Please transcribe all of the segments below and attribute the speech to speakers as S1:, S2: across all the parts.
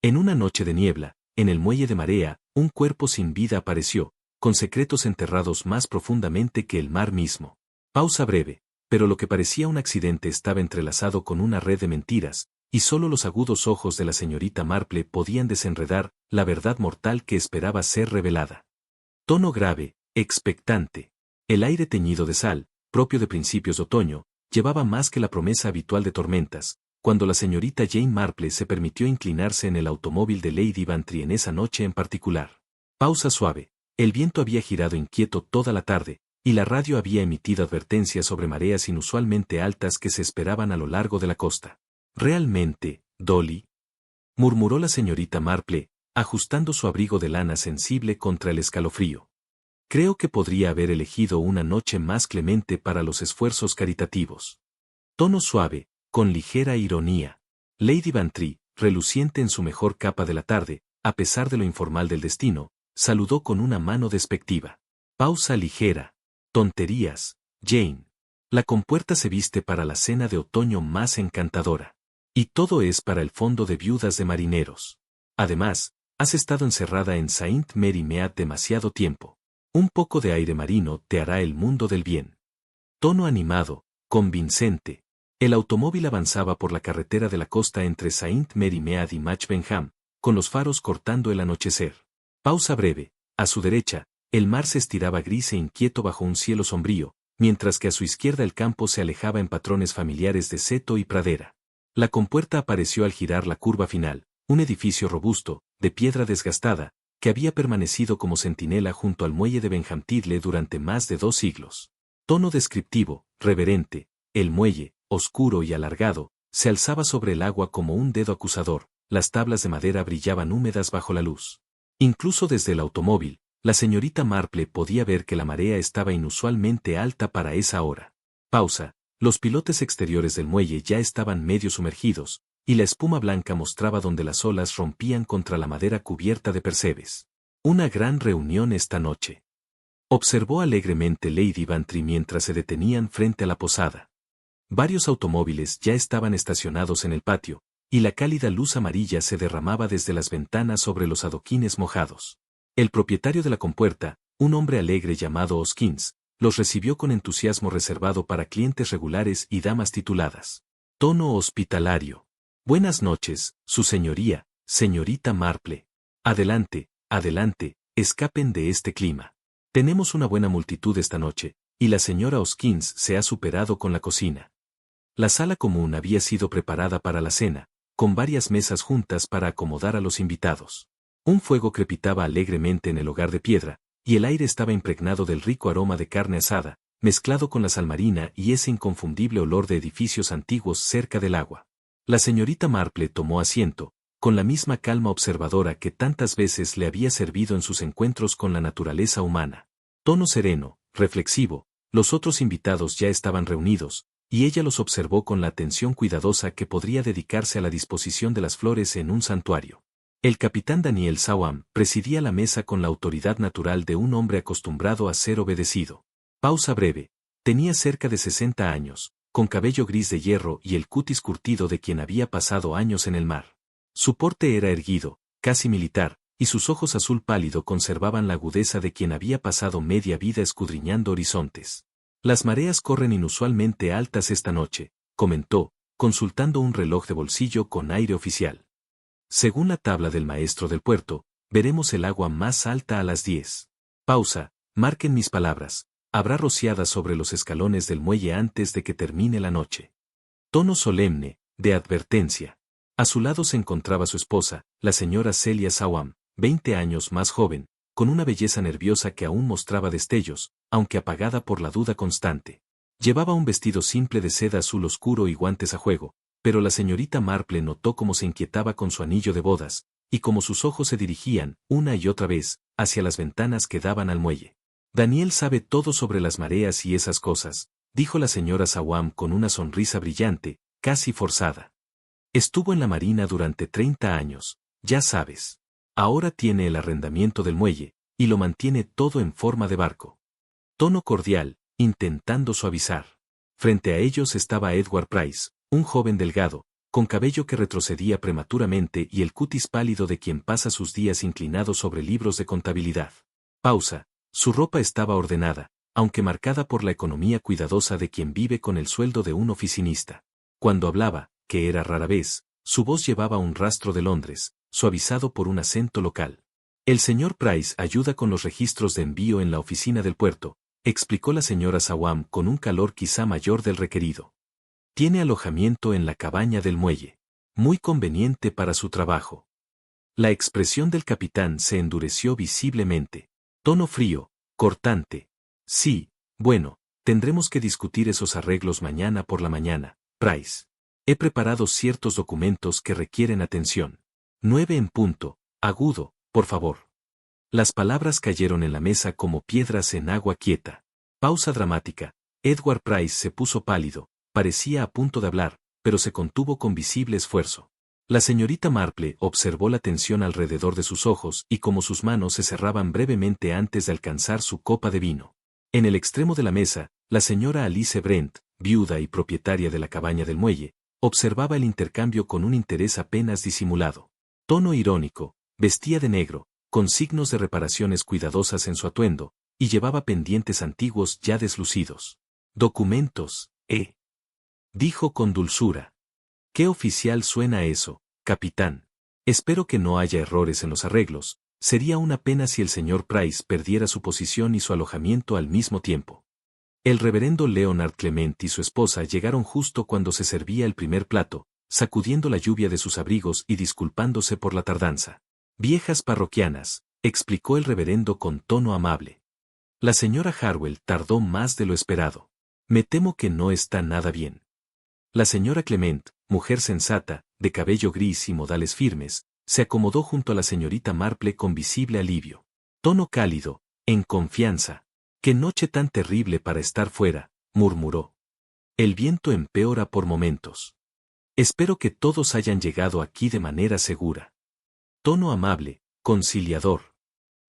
S1: En una noche de niebla, en el muelle de marea, un cuerpo sin vida apareció, con secretos enterrados más profundamente que el mar mismo. Pausa breve, pero lo que parecía un accidente estaba entrelazado con una red de mentiras, y solo los agudos ojos de la señorita Marple podían desenredar la verdad mortal que esperaba ser revelada. Tono grave, expectante. El aire teñido de sal, propio de principios de otoño, llevaba más que la promesa habitual de tormentas, cuando la señorita Jane Marple se permitió inclinarse en el automóvil de Lady Bantry en esa noche en particular. Pausa suave. El viento había girado inquieto toda la tarde, y la radio había emitido advertencias sobre mareas inusualmente altas que se esperaban a lo largo de la costa. «¿Realmente, Dolly?», murmuró la señorita Marple, ajustando su abrigo de lana sensible contra el escalofrío. «Creo que podría haber elegido una noche más clemente para los esfuerzos caritativos». Tono suave, con ligera ironía. Lady Bantry, reluciente en su mejor capa de la tarde, a pesar de lo informal del destino, saludó con una mano despectiva. Pausa ligera. «Tonterías, Jane. La compuerta se viste para la cena de otoño más encantadora. Y todo es para el fondo de viudas de marineros. Además, has estado encerrada en Saint Mary Mead demasiado tiempo. Un poco de aire marino te hará el mundo del bien». Tono animado, convincente. El automóvil avanzaba por la carretera de la costa entre Saint Mary Mead y Match Benham, con los faros cortando el anochecer. Pausa breve. A su derecha, el mar se estiraba gris e inquieto bajo un cielo sombrío, mientras que a su izquierda el campo se alejaba en patrones familiares de seto y pradera. La compuerta apareció al girar la curva final, un edificio robusto, de piedra desgastada, que había permanecido como centinela junto al muelle de Benham Tidle durante más de 2 siglos. Tono descriptivo, reverente. El muelle, oscuro y alargado, se alzaba sobre el agua como un dedo acusador, las tablas de madera brillaban húmedas bajo la luz. Incluso desde el automóvil, la señorita Marple podía ver que la marea estaba inusualmente alta para esa hora. Pausa. Los pilotes exteriores del muelle ya estaban medio sumergidos, y la espuma blanca mostraba donde las olas rompían contra la madera cubierta de percebes. «Una gran reunión esta noche», observó alegremente Lady Bantry mientras se detenían frente a la posada. Varios automóviles ya estaban estacionados en el patio, y la cálida luz amarilla se derramaba desde las ventanas sobre los adoquines mojados. El propietario de la compuerta, un hombre alegre llamado Hoskins, los recibió con entusiasmo reservado para clientes regulares y damas tituladas. Tono hospitalario. «Buenas noches, su señoría, señorita Marple. Adelante, adelante, escapen de este clima. Tenemos una buena multitud esta noche, y la señora Hoskins se ha superado con la cocina». La sala común había sido preparada para la cena, con varias mesas juntas para acomodar a los invitados. Un fuego crepitaba alegremente en el hogar de piedra, y el aire estaba impregnado del rico aroma de carne asada, mezclado con la sal marina y ese inconfundible olor de edificios antiguos cerca del agua. La señorita Marple tomó asiento, con la misma calma observadora que tantas veces le había servido en sus encuentros con la naturaleza humana. Tono sereno, reflexivo, los otros invitados ya estaban reunidos, y ella los observó con la atención cuidadosa que podría dedicarse a la disposición de las flores en un santuario. El capitán Daniel Sawam presidía la mesa con la autoridad natural de un hombre acostumbrado a ser obedecido. Pausa breve. Tenía cerca de 60 años, con cabello gris de hierro y el cutis curtido de quien había pasado años en el mar. Su porte era erguido, casi militar, y sus ojos azul pálido conservaban la agudeza de quien había pasado media vida escudriñando horizontes. «Las mareas corren inusualmente altas esta noche», comentó, consultando un reloj de bolsillo con aire oficial. «Según la tabla del maestro del puerto, veremos el agua más alta a las 10. Pausa, marquen mis palabras, habrá rociadas sobre los escalones del muelle antes de que termine la noche». Tono solemne, de advertencia. A su lado se encontraba su esposa, la señora Celia Sawam, 20 años más joven, con una belleza nerviosa que aún mostraba destellos, aunque apagada por la duda constante. Llevaba un vestido simple de seda azul oscuro y guantes a juego, pero la señorita Marple notó cómo se inquietaba con su anillo de bodas, y cómo sus ojos se dirigían, una y otra vez, hacia las ventanas que daban al muelle. «Daniel sabe todo sobre las mareas y esas cosas», dijo la señora Sawam con una sonrisa brillante, casi forzada. «Estuvo en la marina durante 30 años, ya sabes. Ahora tiene el arrendamiento del muelle, y lo mantiene todo en forma de barco». Tono cordial, intentando suavizar. Frente a ellos estaba Edward Price, un joven delgado, con cabello que retrocedía prematuramente y el cutis pálido de quien pasa sus días inclinado sobre libros de contabilidad. Pausa. Su ropa estaba ordenada, aunque marcada por la economía cuidadosa de quien vive con el sueldo de un oficinista. Cuando hablaba, que era rara vez, su voz llevaba un rastro de Londres, suavizado por un acento local. El señor Price ayuda con los registros de envío en la oficina del puerto, explicó la señora Sawam con un calor quizá mayor del requerido. Tiene alojamiento en la cabaña del muelle. Muy conveniente para su trabajo. La expresión del capitán se endureció visiblemente. Tono frío, cortante. Sí, bueno, tendremos que discutir esos arreglos mañana por la mañana, Price. He preparado ciertos documentos que requieren atención. 9 en punto, agudo, por favor. Las palabras cayeron en la mesa como piedras en agua quieta. Pausa dramática. Edward Price se puso pálido, parecía a punto de hablar, pero se contuvo con visible esfuerzo. La señorita Marple observó la tensión alrededor de sus ojos y cómo sus manos se cerraban brevemente antes de alcanzar su copa de vino. En el extremo de la mesa, la señora Alice Brent, viuda y propietaria de la cabaña del muelle, observaba el intercambio con un interés apenas disimulado. Tono irónico, vestía de negro, con signos de reparaciones cuidadosas en su atuendo, y llevaba pendientes antiguos ya deslucidos. Documentos, dijo con dulzura. ¿Qué oficial suena eso, capitán? Espero que no haya errores en los arreglos. Sería una pena si el señor Price perdiera su posición y su alojamiento al mismo tiempo. El reverendo Leonard Clement y su esposa llegaron justo cuando se servía el primer plato, sacudiendo la lluvia de sus abrigos y disculpándose por la tardanza. Viejas parroquianas, explicó el reverendo con tono amable. La señora Harwell tardó más de lo esperado. Me temo que no está nada bien. La señora Clement, mujer sensata, de cabello gris y modales firmes, se acomodó junto a la señorita Marple con visible alivio. Tono cálido, en confianza. «Qué noche tan terrible para estar fuera», murmuró. «El viento empeora por momentos. Espero que todos hayan llegado aquí de manera segura». Tono amable, conciliador.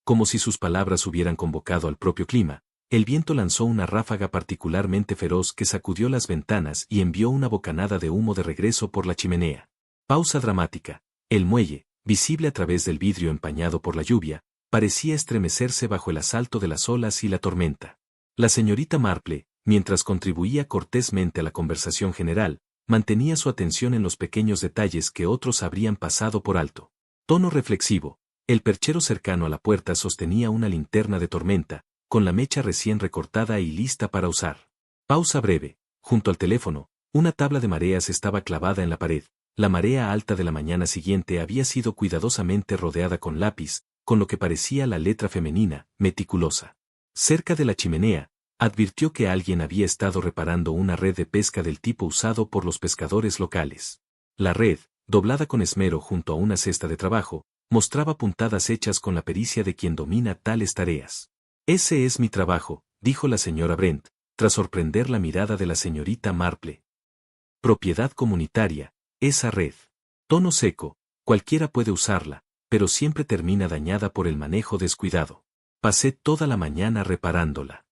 S1: Como si sus palabras hubieran convocado al propio clima, el viento lanzó una ráfaga particularmente feroz que sacudió las ventanas y envió una bocanada de humo de regreso por la chimenea. Pausa dramática. El muelle, visible a través del vidrio empañado por la lluvia, parecía estremecerse bajo el asalto de las olas y la tormenta. La señorita Marple, mientras contribuía cortésmente a la conversación general, mantenía su atención en los pequeños detalles que otros habrían pasado por alto. Tono reflexivo. El perchero cercano a la puerta sostenía una linterna de tormenta, con la mecha recién recortada y lista para usar. Pausa breve. Junto al teléfono, una tabla de mareas estaba clavada en la pared. La marea alta de la mañana siguiente había sido cuidadosamente rodeada con lápiz, con lo que parecía la letra femenina, meticulosa. Cerca de la chimenea, advirtió que alguien había estado reparando una red de pesca del tipo usado por los pescadores locales. La red, doblada con esmero junto a una cesta de trabajo, mostraba puntadas hechas con la pericia de quien domina tales tareas. «Ese es mi trabajo», dijo la señora Brent, tras sorprender la mirada de la señorita Marple. «Propiedad comunitaria, esa red. Tono seco, cualquiera puede usarla, pero siempre termina dañada por el manejo descuidado. Pasé toda la mañana reparándola».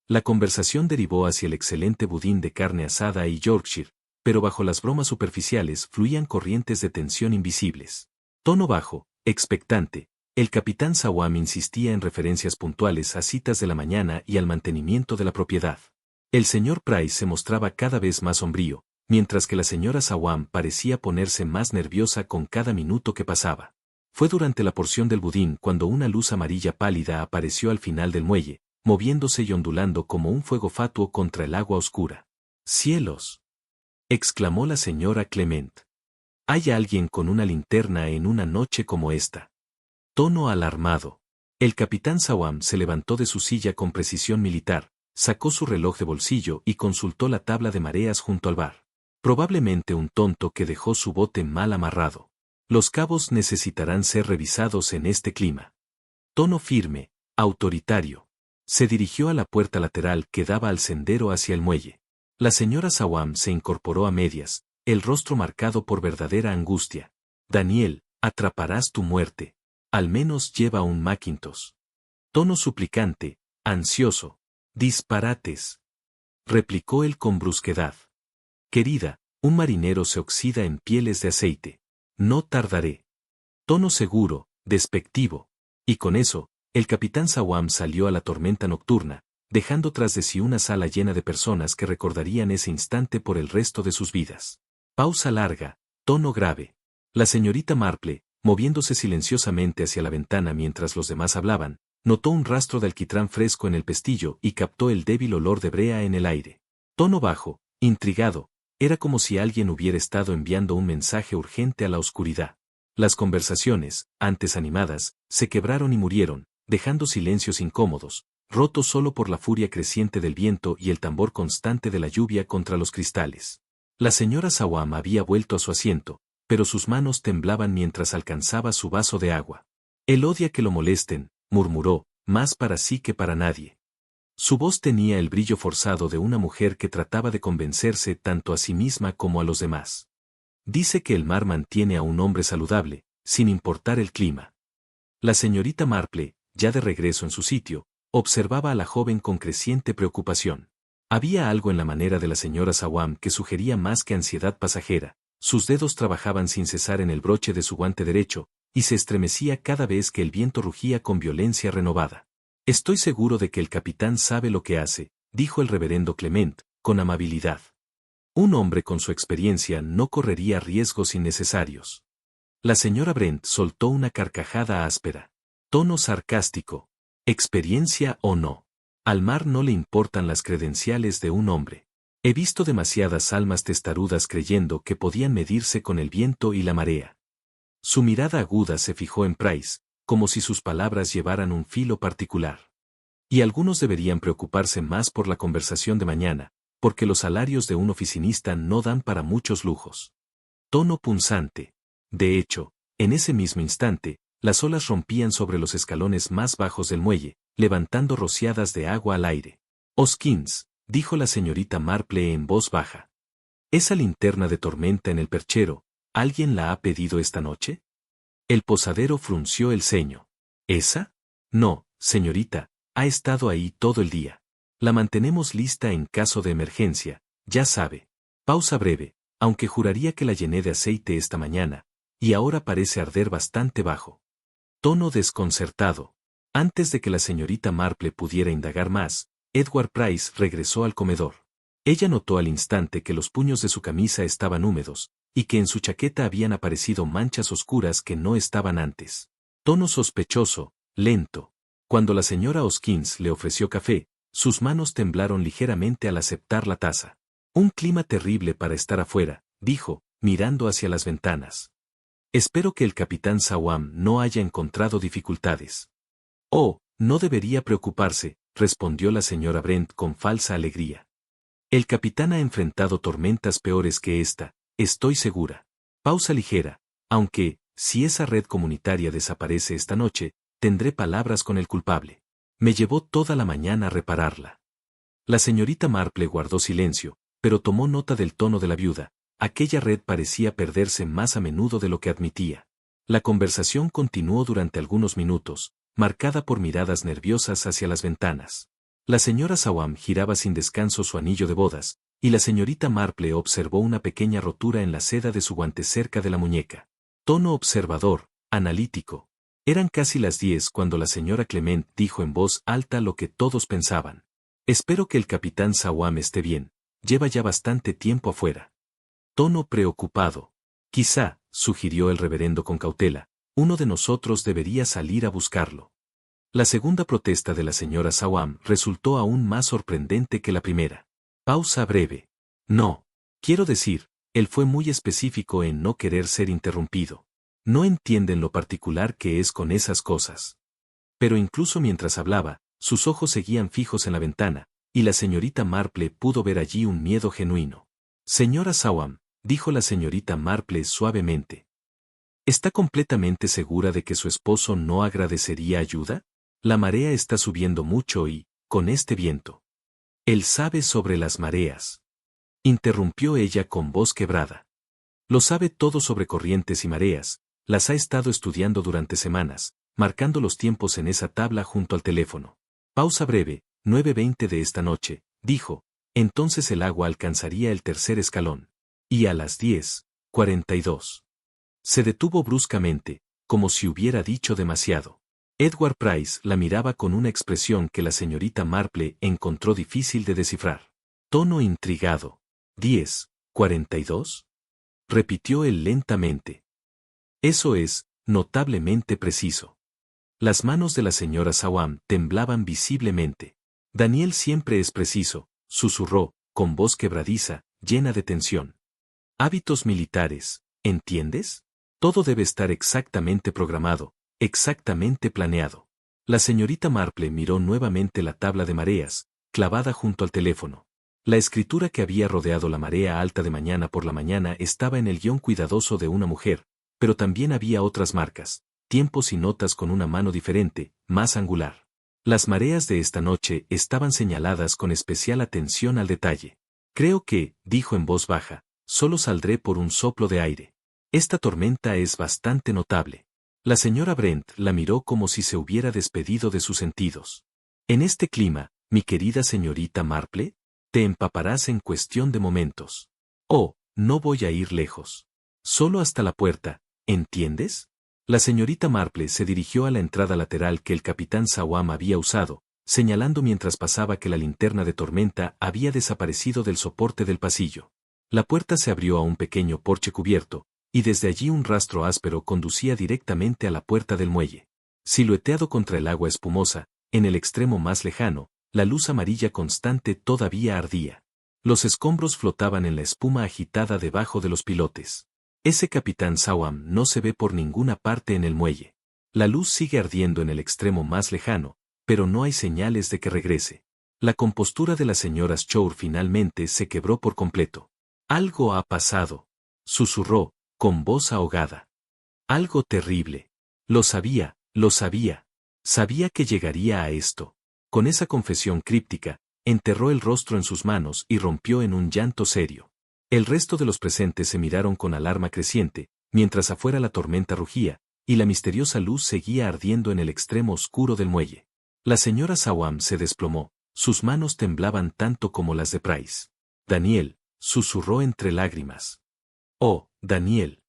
S1: La conversación derivó hacia el excelente budín de carne asada y Yorkshire, pero bajo las bromas superficiales fluían corrientes de tensión invisibles. Tono bajo, expectante, el capitán Sawam insistía en referencias puntuales a citas de la mañana y al mantenimiento de la propiedad. El señor Price se mostraba cada vez más sombrío, mientras que la señora Sawam parecía ponerse más nerviosa con cada minuto que pasaba. Fue durante la porción del budín cuando una luz amarilla pálida apareció al final del muelle, moviéndose y ondulando como un fuego fatuo contra el agua oscura. «¡Cielos!», exclamó la señora Clement. «¿Hay alguien con una linterna en una noche como esta?». Tono alarmado. El capitán Sawam se levantó de su silla con precisión militar, sacó su reloj de bolsillo y consultó la tabla de mareas junto al bar. Probablemente un tonto que dejó su bote mal amarrado. Los cabos necesitarán ser revisados en este clima. Tono firme, autoritario. Se dirigió a la puerta lateral que daba al sendero hacia el muelle. La señora Sawam se incorporó a medias, el rostro marcado por verdadera angustia. «Daniel, atraparás tu muerte. Al menos lleva un Macintosh». Tono suplicante, ansioso. «Disparates», replicó él con brusquedad. «Querida, Un marinero se oxida en pieles de aceite. No tardaré. Tono seguro, despectivo. Y con eso, el capitán Sawam salió a la tormenta nocturna, dejando tras de sí una sala llena de personas que recordarían ese instante por el resto de sus vidas. Pausa larga, tono grave. La señorita Marple, moviéndose silenciosamente hacia la ventana mientras los demás hablaban, notó un rastro de alquitrán fresco en el pestillo y captó el débil olor de brea en el aire. Tono bajo, intrigado, era como si alguien hubiera estado enviando un mensaje urgente a la oscuridad. Las conversaciones, antes animadas, se quebraron y murieron, dejando silencios incómodos, rotos solo por la furia creciente del viento y el tambor constante de la lluvia contra los cristales. La señora Sawam había vuelto a su asiento, pero sus manos temblaban mientras alcanzaba su vaso de agua. Él odia que lo molesten, murmuró, más para sí que para nadie. Su voz tenía el brillo forzado de una mujer que trataba de convencerse tanto a sí misma como a los demás. Dice que el mar mantiene a un hombre saludable, sin importar el clima. La señorita Marple, ya de regreso en su sitio, observaba a la joven con creciente preocupación. Había algo en la manera de la señora Sawam que sugería más que ansiedad pasajera. Sus dedos trabajaban sin cesar en el broche de su guante derecho, y se estremecía cada vez que el viento rugía con violencia renovada. Estoy seguro de que el capitán sabe lo que hace, dijo el reverendo Clement, con amabilidad. Un hombre con su experiencia no correría riesgos innecesarios. La señora Brent soltó una carcajada áspera. Tono sarcástico. ¿Experiencia o no? Al mar no le importan las credenciales de un hombre. He visto demasiadas almas testarudas creyendo que podían medirse con el viento y la marea. Su mirada aguda se fijó en Price, como si sus palabras llevaran un filo particular. Y algunos deberían preocuparse más por la conversación de mañana, porque los salarios de un oficinista no dan para muchos lujos. Tono punzante. De hecho, en ese mismo instante, las olas rompían sobre los escalones más bajos del muelle, levantando rociadas de agua al aire. Hoskins, dijo la señorita Marple en voz baja. ¿Esa linterna de tormenta en el perchero, alguien la ha pedido esta noche? El posadero frunció el ceño. ¿Esa? No, señorita, ha estado ahí todo el día. La mantenemos lista en caso de emergencia, ya sabe. Pausa breve, aunque juraría que la llené de aceite esta mañana, y ahora parece arder bastante bajo. Tono desconcertado. Antes de que la señorita Marple pudiera indagar más, Edward Price regresó al comedor. Ella notó al instante que los puños de su camisa estaban húmedos, y que en su chaqueta habían aparecido manchas oscuras que no estaban antes. Tono sospechoso, lento. Cuando la señora Hoskins le ofreció café, sus manos temblaron ligeramente al aceptar la taza. Un clima terrible para estar afuera, dijo, mirando hacia las ventanas. Espero que el capitán Sawam no haya encontrado dificultades. Oh, no debería preocuparse, respondió la señora Brent con falsa alegría. El capitán ha enfrentado tormentas peores que esta, estoy segura. Pausa ligera, aunque, si esa red comunitaria desaparece esta noche, tendré palabras con el culpable. Me llevó toda la mañana a repararla. La señorita Marple guardó silencio, pero tomó nota del tono de la viuda. Aquella red parecía perderse más a menudo de lo que admitía. La conversación continuó durante algunos minutos, marcada por miradas nerviosas hacia las ventanas. La señora Sawam giraba sin descanso su anillo de bodas, y la señorita Marple observó una pequeña rotura en la seda de su guante cerca de la muñeca. Tono observador, analítico. Eran casi las 10 cuando la señora Clement dijo en voz alta lo que todos pensaban. Espero que el capitán Sawam esté bien, lleva ya bastante tiempo afuera. Tono preocupado. Quizá, sugirió el reverendo con cautela, uno de nosotros debería salir a buscarlo. La segunda protesta de la señora Sawam resultó aún más sorprendente que la primera. Pausa breve. No. Quiero decir, él fue muy específico en no querer ser interrumpido. No entienden lo particular que es con esas cosas. Pero incluso mientras hablaba, sus ojos seguían fijos en la ventana, y la señorita Marple pudo ver allí un miedo genuino. Señora Sawam, dijo la señorita Marple suavemente. ¿Está completamente segura de que su esposo no agradecería ayuda? La marea está subiendo mucho y, con este viento. Él sabe sobre las mareas. Interrumpió ella con voz quebrada. Lo sabe todo sobre corrientes y mareas, las ha estado estudiando durante semanas, marcando los tiempos en esa tabla junto al teléfono. Pausa breve, 9:20 de esta noche, dijo, entonces el agua alcanzaría el tercer escalón. Y a las 10:42. Se detuvo bruscamente, como si hubiera dicho demasiado. Edward Price la miraba con una expresión que la señorita Marple encontró difícil de descifrar. Tono intrigado. ¿10:42? Repitió él lentamente. Eso es, notablemente preciso. Las manos de la señora Sawam temblaban visiblemente. Daniel siempre es preciso, susurró, con voz quebradiza, llena de tensión. Hábitos militares, ¿entiendes? Todo debe estar exactamente programado, exactamente planeado. La señorita Marple miró nuevamente la tabla de mareas, clavada junto al teléfono. La escritura que había rodeado la marea alta de mañana por la mañana estaba en el guión cuidadoso de una mujer, pero también había otras marcas, tiempos y notas con una mano diferente, más angular. Las mareas de esta noche estaban señaladas con especial atención al detalle. Creo que, dijo en voz baja, solo saldré por un soplo de aire. Esta tormenta es bastante notable. La señora Brent la miró como si se hubiera despedido de sus sentidos. En este clima, mi querida señorita Marple, te empaparás en cuestión de momentos. Oh, no voy a ir lejos. Solo hasta la puerta, ¿entiendes? La señorita Marple se dirigió a la entrada lateral que el capitán Sawam había usado, señalando mientras pasaba que la linterna de tormenta había desaparecido del soporte del pasillo. La puerta se abrió a un pequeño porche cubierto, y desde allí un rastro áspero conducía directamente a la puerta del muelle. Silueteado contra el agua espumosa, en el extremo más lejano, la luz amarilla constante todavía ardía. Los escombros flotaban en la espuma agitada debajo de los pilotes. Ese capitán Sawam no se ve por ninguna parte en el muelle. La luz sigue ardiendo en el extremo más lejano, pero no hay señales de que regrese. La compostura de la señora Stour finalmente se quebró por completo. Algo ha pasado, susurró, con voz ahogada. Algo terrible. Lo sabía, lo sabía. Sabía que llegaría a esto. Con esa confesión críptica, enterró el rostro en sus manos y rompió en un llanto serio. El resto de los presentes se miraron con alarma creciente, mientras afuera la tormenta rugía, y la misteriosa luz seguía ardiendo en el extremo oscuro del muelle. La señora Sawam se desplomó, sus manos temblaban tanto como las de Price. Daniel, susurró entre lágrimas. Oh, Daniel.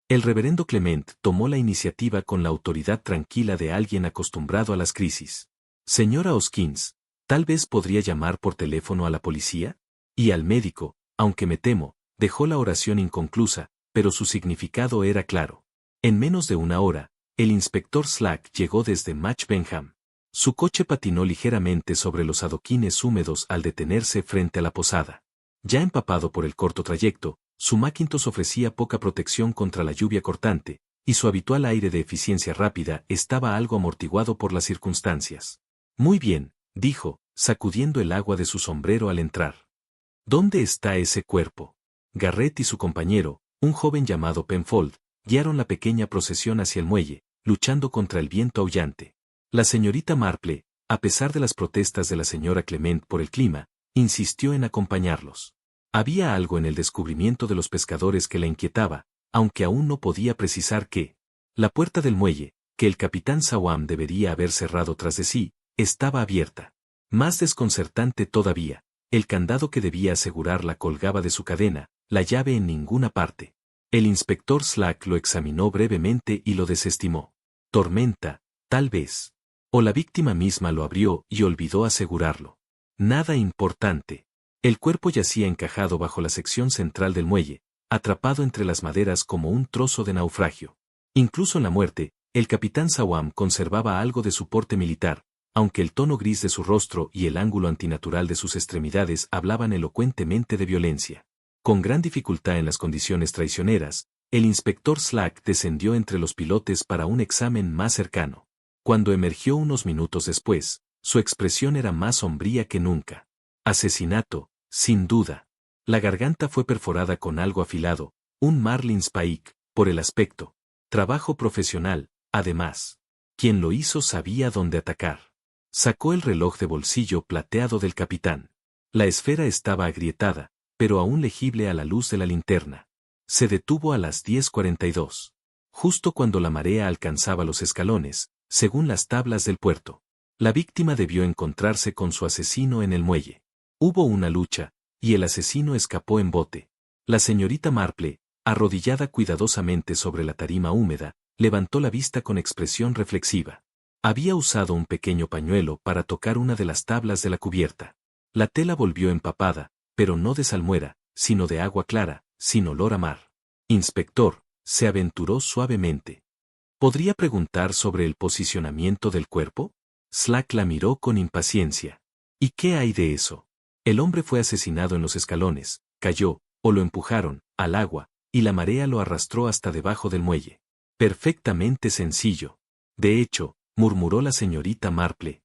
S1: El reverendo Clement tomó la iniciativa con la autoridad tranquila de alguien acostumbrado a las crisis. Señora Hoskins, tal vez podría llamar por teléfono a la policía, y al médico, aunque me temo, dejó la oración inconclusa, pero su significado era claro. En menos de una hora, el inspector Slack llegó desde Match Benham. Su coche patinó ligeramente sobre los adoquines húmedos al detenerse frente a la posada. Ya empapado por el corto trayecto, su Macintosh ofrecía poca protección contra la lluvia cortante, y su habitual aire de eficiencia rápida estaba algo amortiguado por las circunstancias. Muy bien, dijo, sacudiendo el agua de su sombrero al entrar. ¿Dónde está ese cuerpo? Garrett y su compañero, un joven llamado Penfold, guiaron la pequeña procesión hacia el muelle, luchando contra el viento aullante. La señorita Marple, a pesar de las protestas de la señora Clement por el clima, insistió en acompañarlos. Había algo en el descubrimiento de los pescadores que la inquietaba, aunque aún no podía precisar qué. La puerta del muelle, que el capitán Sawam debería haber cerrado tras de sí, estaba abierta. Más desconcertante todavía, el candado que debía asegurarla colgaba de su cadena, la llave en ninguna parte. El inspector Slack lo examinó brevemente y lo desestimó. Tormenta, tal vez. O la víctima misma lo abrió y olvidó asegurarlo. Nada importante. El cuerpo yacía encajado bajo la sección central del muelle, atrapado entre las maderas como un trozo de naufragio. Incluso en la muerte, el capitán Sawam conservaba algo de su porte militar, aunque el tono gris de su rostro y el ángulo antinatural de sus extremidades hablaban elocuentemente de violencia. Con gran dificultad en las condiciones traicioneras, el inspector Slack descendió entre los pilotes para un examen más cercano. Cuando emergió unos minutos después, su expresión era más sombría que nunca. Asesinato, sin duda. La garganta fue perforada con algo afilado, un Marlin's Pike, por el aspecto. Trabajo profesional, además. Quien lo hizo sabía dónde atacar. Sacó el reloj de bolsillo plateado del capitán. La esfera estaba agrietada, pero aún legible a la luz de la linterna. Se detuvo a las 10:42. Justo cuando la marea alcanzaba los escalones, según las tablas del puerto. La víctima debió encontrarse con su asesino en el muelle. Hubo una lucha, y el asesino escapó en bote. La señorita Marple, arrodillada cuidadosamente sobre la tarima húmeda, levantó la vista con expresión reflexiva. Había usado un pequeño pañuelo para tocar una de las tablas de la cubierta. La tela volvió empapada, pero no de salmuera, sino de agua clara, sin olor a mar. Inspector, se aventuró suavemente. ¿Podría preguntar sobre el posicionamiento del cuerpo? Slack la miró con impaciencia. ¿Y qué hay de eso? El hombre fue asesinado en los escalones, cayó, o lo empujaron, al agua, y la marea lo arrastró hasta debajo del muelle. Perfectamente sencillo. De hecho, murmuró la señorita Marple.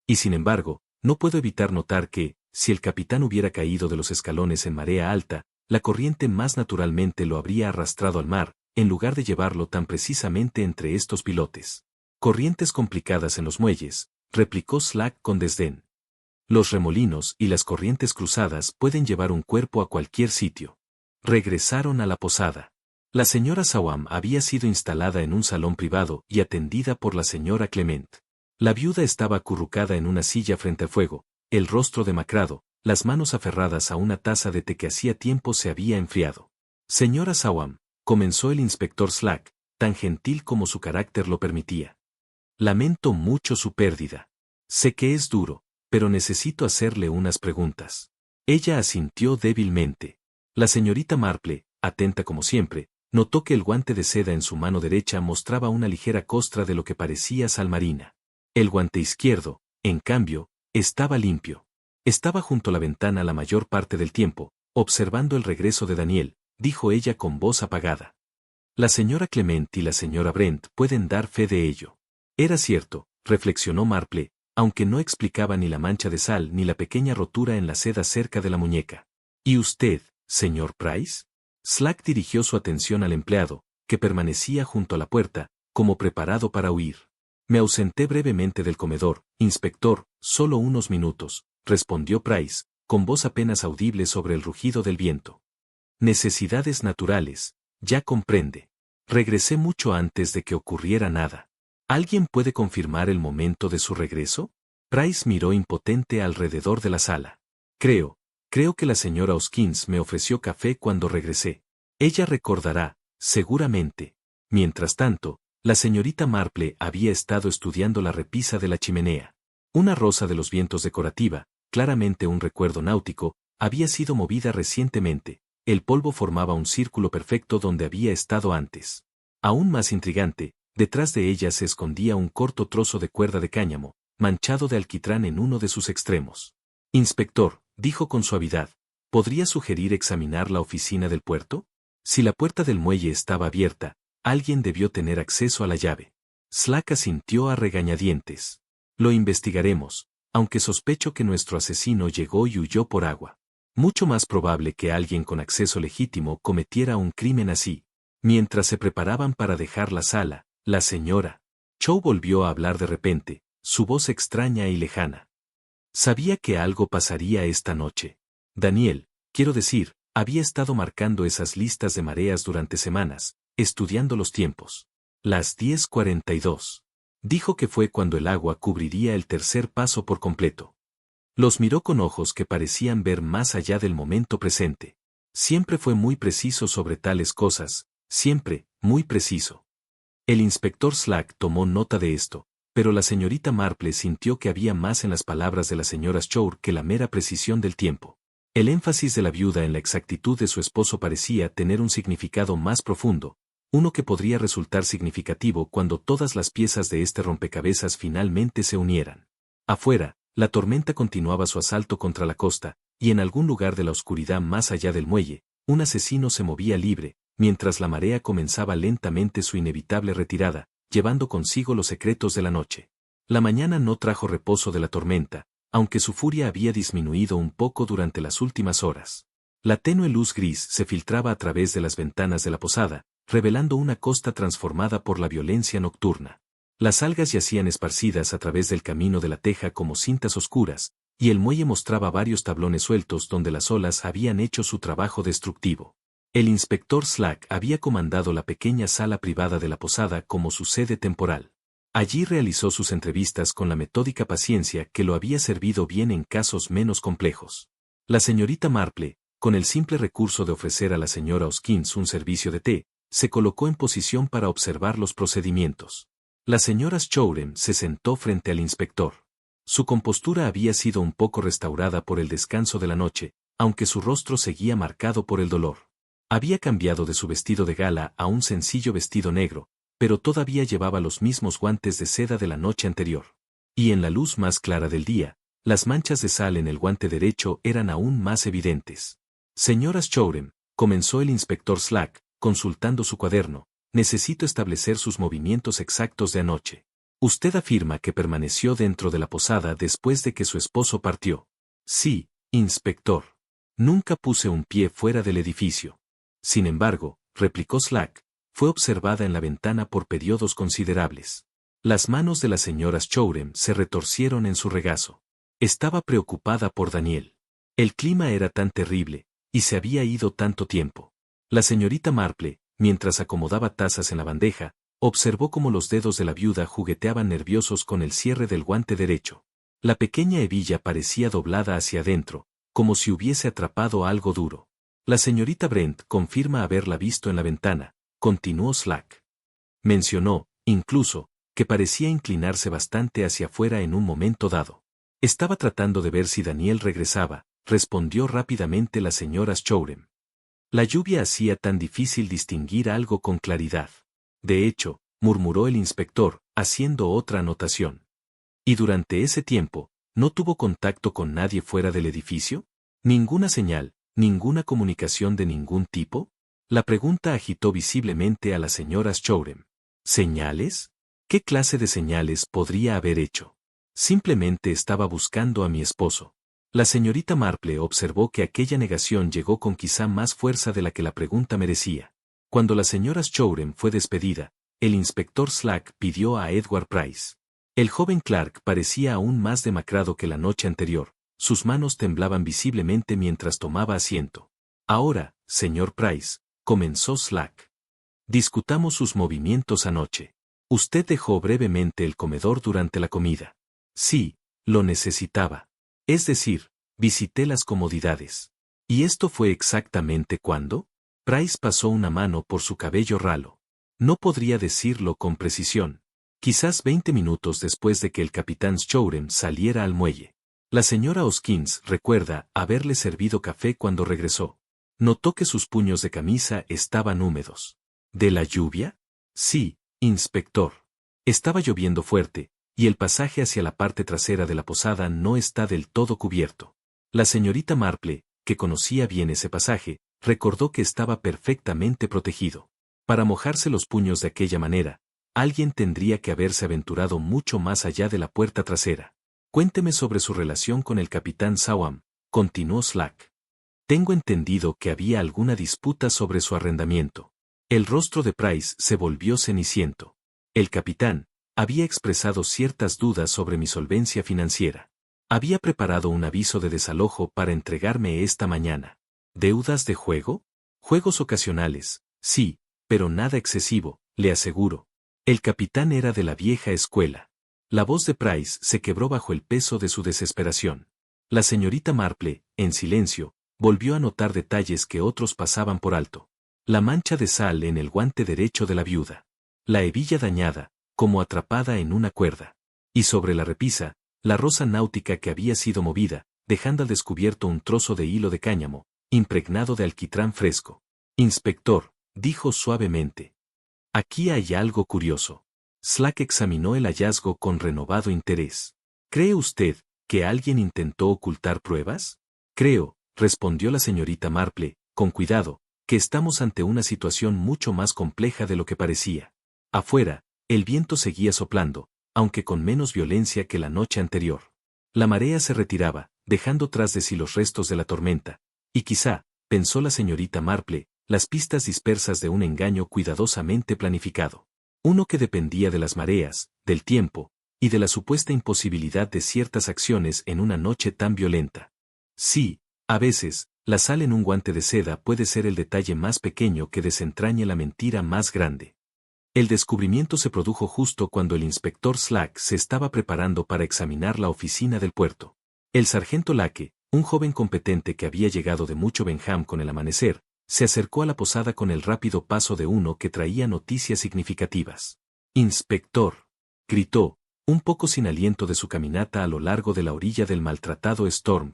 S1: Y sin embargo, no puedo evitar notar que, si el capitán hubiera caído de los escalones en marea alta, la corriente más naturalmente lo habría arrastrado al mar, en lugar de llevarlo tan precisamente entre estos pilotes. Corrientes complicadas en los muelles, replicó Slack con desdén. Los remolinos y las corrientes cruzadas pueden llevar un cuerpo a cualquier sitio. Regresaron a la posada. La señora Sawam había sido instalada en un salón privado y atendida por la señora Clement. La viuda estaba acurrucada en una silla frente al fuego, el rostro demacrado, las manos aferradas a una taza de té que hacía tiempo se había enfriado. Señora Sawam, comenzó el inspector Slack, tan gentil como su carácter lo permitía. Lamento mucho su pérdida. Sé que es duro, pero necesito hacerle unas preguntas. Ella asintió débilmente. La señorita Marple, atenta como siempre, notó que el guante de seda en su mano derecha mostraba una ligera costra de lo que parecía sal marina. El guante izquierdo, en cambio, estaba limpio. Estaba junto a la ventana la mayor parte del tiempo, observando el regreso de Daniel, dijo ella con voz apagada. La señora Clement y la señora Brent pueden dar fe de ello. Era cierto, reflexionó Marple, aunque no explicaba ni la mancha de sal ni la pequeña rotura en la seda cerca de la muñeca. ¿Y usted, señor Price? Slack dirigió su atención al empleado, que permanecía junto a la puerta, como preparado para huir. Me ausenté brevemente del comedor, inspector, solo unos minutos, respondió Price, con voz apenas audible sobre el rugido del viento. Necesidades naturales, ya comprende. Regresé mucho antes de que ocurriera nada. ¿Alguien puede confirmar el momento de su regreso? Price miró impotente alrededor de la sala. Creo que la señora Hoskins me ofreció café cuando regresé. Ella recordará, seguramente. Mientras tanto, la señorita Marple había estado estudiando la repisa de la chimenea. Una rosa de los vientos decorativa, claramente un recuerdo náutico, había sido movida recientemente. El polvo formaba un círculo perfecto donde había estado antes. Aún más intrigante, detrás de ella se escondía un corto trozo de cuerda de cáñamo, manchado de alquitrán en uno de sus extremos. Inspector, dijo con suavidad, ¿podría sugerir examinar la oficina del puerto? Si la puerta del muelle estaba abierta, alguien debió tener acceso a la llave. Slack asintió a regañadientes. Lo investigaremos, aunque sospecho que nuestro asesino llegó y huyó por agua. Mucho más probable que alguien con acceso legítimo cometiera un crimen así. Mientras se preparaban para dejar la sala, la señora Chow volvió a hablar de repente, su voz extraña y lejana. Sabía que algo pasaría esta noche. Daniel, quiero decir, había estado marcando esas listas de mareas durante semanas, estudiando los tiempos. Las 10:42. Dijo que fue cuando el agua cubriría el tercer paso por completo. Los miró con ojos que parecían ver más allá del momento presente. Siempre fue muy preciso sobre tales cosas, siempre, muy preciso. El inspector Slack tomó nota de esto, pero la señorita Marple sintió que había más en las palabras de la señora Shore que la mera precisión del tiempo. El énfasis de la viuda en la exactitud de su esposo parecía tener un significado más profundo, uno que podría resultar significativo cuando todas las piezas de este rompecabezas finalmente se unieran. Afuera, la tormenta continuaba su asalto contra la costa, y en algún lugar de la oscuridad más allá del muelle, un asesino se movía libre, mientras la marea comenzaba lentamente su inevitable retirada, llevando consigo los secretos de la noche. La mañana no trajo reposo de la tormenta, aunque su furia había disminuido un poco durante las últimas horas. La tenue luz gris se filtraba a través de las ventanas de la posada, revelando una costa transformada por la violencia nocturna. Las algas yacían esparcidas a través del camino de la teja como cintas oscuras, y el muelle mostraba varios tablones sueltos donde las olas habían hecho su trabajo destructivo. El inspector Slack había comandado la pequeña sala privada de la posada como su sede temporal. Allí realizó sus entrevistas con la metódica paciencia que lo había servido bien en casos menos complejos. La señorita Marple, con el simple recurso de ofrecer a la señora Hoskins un servicio de té, se colocó en posición para observar los procedimientos. La señora Shoreham se sentó frente al inspector. Su compostura había sido un poco restaurada por el descanso de la noche, aunque su rostro seguía marcado por el dolor. Había cambiado de su vestido de gala a un sencillo vestido negro, pero todavía llevaba los mismos guantes de seda de la noche anterior. Y en la luz más clara del día, las manchas de sal en el guante derecho eran aún más evidentes. Señora Shoreham, comenzó el inspector Slack, consultando su cuaderno, necesito establecer sus movimientos exactos de anoche. Usted afirma que permaneció dentro de la posada después de que su esposo partió. Sí, inspector. Nunca puse un pie fuera del edificio. Sin embargo, replicó Slack, fue observada en la ventana por periodos considerables. Las manos de la señora Shoreham se retorcieron en su regazo. Estaba preocupada por Daniel. El clima era tan terrible, y se había ido tanto tiempo. La señorita Marple, mientras acomodaba tazas en la bandeja, observó cómo los dedos de la viuda jugueteaban nerviosos con el cierre del guante derecho. La pequeña hebilla parecía doblada hacia adentro, como si hubiese atrapado algo duro. La señorita Brent confirma haberla visto en la ventana, continuó Slack. Mencionó, incluso, que parecía inclinarse bastante hacia afuera en un momento dado. Estaba tratando de ver si Daniel regresaba, respondió rápidamente la señora Shoreham. La lluvia hacía tan difícil distinguir algo con claridad. De hecho, murmuró el inspector, haciendo otra anotación. ¿Y durante ese tiempo, no tuvo contacto con nadie fuera del edificio? ¿Ninguna señal, ninguna comunicación de ningún tipo? La pregunta agitó visiblemente a la señora Shoreham. ¿Señales? ¿Qué clase de señales podría haber hecho? Simplemente estaba buscando a mi esposo. La señorita Marple observó que aquella negación llegó con quizá más fuerza de la que la pregunta merecía. Cuando la señora Shoreham fue despedida, el inspector Slack pidió a Edward Price. El joven Clark parecía aún más demacrado que la noche anterior, sus manos temblaban visiblemente mientras tomaba asiento. Ahora, señor Price, comenzó Slack. Discutamos sus movimientos anoche. Usted dejó brevemente el comedor durante la comida. Sí, lo necesitaba. Es decir, visité las comodidades. ¿Y esto fue exactamente cuándo? Price pasó una mano por su cabello ralo. No podría decirlo con precisión. Quizás 20 minutos después de que el capitán Shoreham saliera al muelle. La señora Hoskins recuerda haberle servido café cuando regresó. Notó que sus puños de camisa estaban húmedos. ¿De la lluvia? Sí, inspector. Estaba lloviendo fuerte, y el pasaje hacia la parte trasera de la posada no está del todo cubierto. La señorita Marple, que conocía bien ese pasaje, recordó que estaba perfectamente protegido. Para mojarse los puños de aquella manera, alguien tendría que haberse aventurado mucho más allá de la puerta trasera. Cuénteme sobre su relación con el capitán Sawam, continuó Slack. Tengo entendido que había alguna disputa sobre su arrendamiento. El rostro de Price se volvió ceniciento. El capitán había expresado ciertas dudas sobre mi solvencia financiera. Había preparado un aviso de desalojo para entregarme esta mañana. ¿Deudas de juego? Juegos ocasionales, sí, pero nada excesivo, le aseguro. El capitán era de la vieja escuela. La voz de Price se quebró bajo el peso de su desesperación. La señorita Marple, en silencio, volvió a notar detalles que otros pasaban por alto. La mancha de sal en el guante derecho de la viuda. La hebilla dañada, como atrapada en una cuerda. Y sobre la repisa, la rosa náutica que había sido movida, dejando al descubierto un trozo de hilo de cáñamo, impregnado de alquitrán fresco. Inspector, dijo suavemente. Aquí hay algo curioso. Slack examinó el hallazgo con renovado interés. ¿Cree usted que alguien intentó ocultar pruebas? Creo, respondió la señorita Marple, con cuidado, que estamos ante una situación mucho más compleja de lo que parecía. Afuera, el viento seguía soplando, aunque con menos violencia que la noche anterior. La marea se retiraba, dejando tras de sí los restos de la tormenta, y quizá, pensó la señorita Marple, las pistas dispersas de un engaño cuidadosamente planificado. Uno que dependía de las mareas, del tiempo, y de la supuesta imposibilidad de ciertas acciones en una noche tan violenta. Sí, a veces, la sal en un guante de seda puede ser el detalle más pequeño que desentrañe la mentira más grande. El descubrimiento se produjo justo cuando el inspector Slack se estaba preparando para examinar la oficina del puerto. El sargento Lake, Un joven competente que había llegado de mucho Benham con el amanecer, se acercó a la posada con el rápido paso de uno que traía noticias significativas. «Inspector», gritó, un poco sin aliento de su caminata a lo largo de la orilla del maltratado Storm.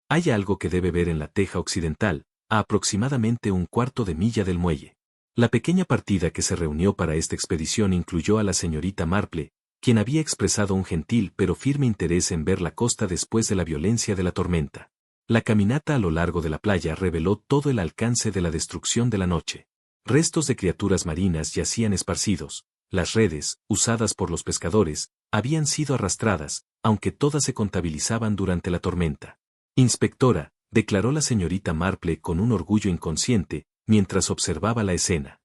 S1: «Hay algo que debe ver en la teja occidental, a aproximadamente un cuarto de milla del muelle». La pequeña partida que se reunió para esta expedición incluyó a la señorita Marple, quien había expresado un gentil pero firme interés en ver la costa después de la violencia de la tormenta. La caminata a lo largo de la playa reveló todo el alcance de la destrucción de la noche. Restos de criaturas marinas yacían esparcidos, las redes, usadas por los pescadores, habían sido arrastradas, aunque todas se contabilizaban durante la tormenta. «Inspectora», declaró la señorita Marple con un orgullo inconsciente, mientras observaba la escena.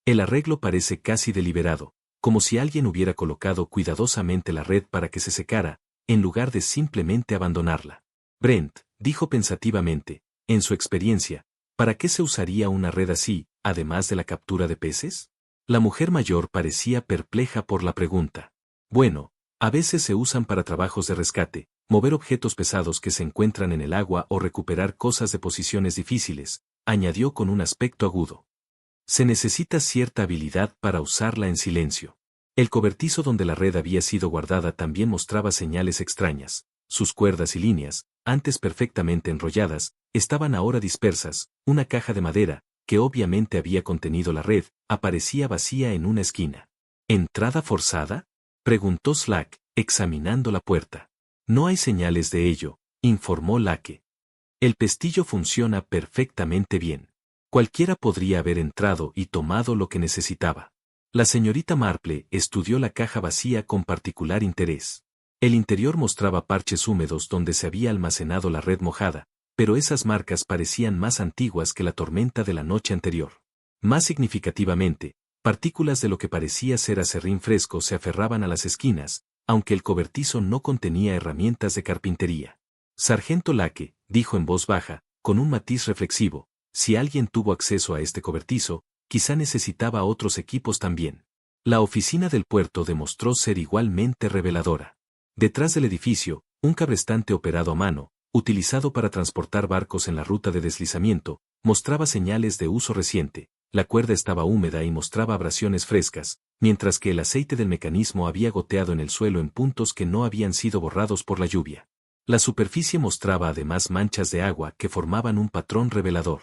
S1: «El arreglo parece casi deliberado, como si alguien hubiera colocado cuidadosamente la red para que se secara, en lugar de simplemente abandonarla». Brent, dijo pensativamente, en su experiencia, ¿para qué se usaría una red así, además de la captura de peces? La mujer mayor parecía perpleja por la pregunta. «Bueno, a veces se usan para trabajos de rescate, mover objetos pesados que se encuentran en el agua o recuperar cosas de posiciones difíciles», añadió con un aspecto agudo. «Se necesita cierta habilidad para usarla en silencio». El cobertizo donde la red había sido guardada también mostraba señales extrañas. Sus cuerdas y líneas, antes perfectamente enrolladas, estaban ahora dispersas. Una caja de madera, que obviamente había contenido la red, aparecía vacía en una esquina. «¿Entrada forzada?», preguntó Slack, examinando la puerta. «No hay señales de ello», informó Lake. «El pestillo funciona perfectamente bien. Cualquiera podría haber entrado y tomado lo que necesitaba». La señorita Marple estudió la caja vacía con particular interés. El interior mostraba parches húmedos donde se había almacenado la red mojada, pero esas marcas parecían más antiguas que la tormenta de la noche anterior. Más significativamente, partículas de lo que parecía ser acerrín fresco se aferraban a las esquinas, aunque el cobertizo no contenía herramientas de carpintería. «Sargento Lake», dijo en voz baja, con un matiz reflexivo, «si alguien tuvo acceso a este cobertizo, quizá necesitaba otros equipos también». La oficina del puerto demostró ser igualmente reveladora. Detrás del edificio, un cabrestante operado a mano, utilizado para transportar barcos en la ruta de deslizamiento, mostraba señales de uso reciente. La cuerda estaba húmeda y mostraba abrasiones frescas, mientras que el aceite del mecanismo había goteado en el suelo en puntos que no habían sido borrados por la lluvia. La superficie mostraba además manchas de agua que formaban un patrón revelador.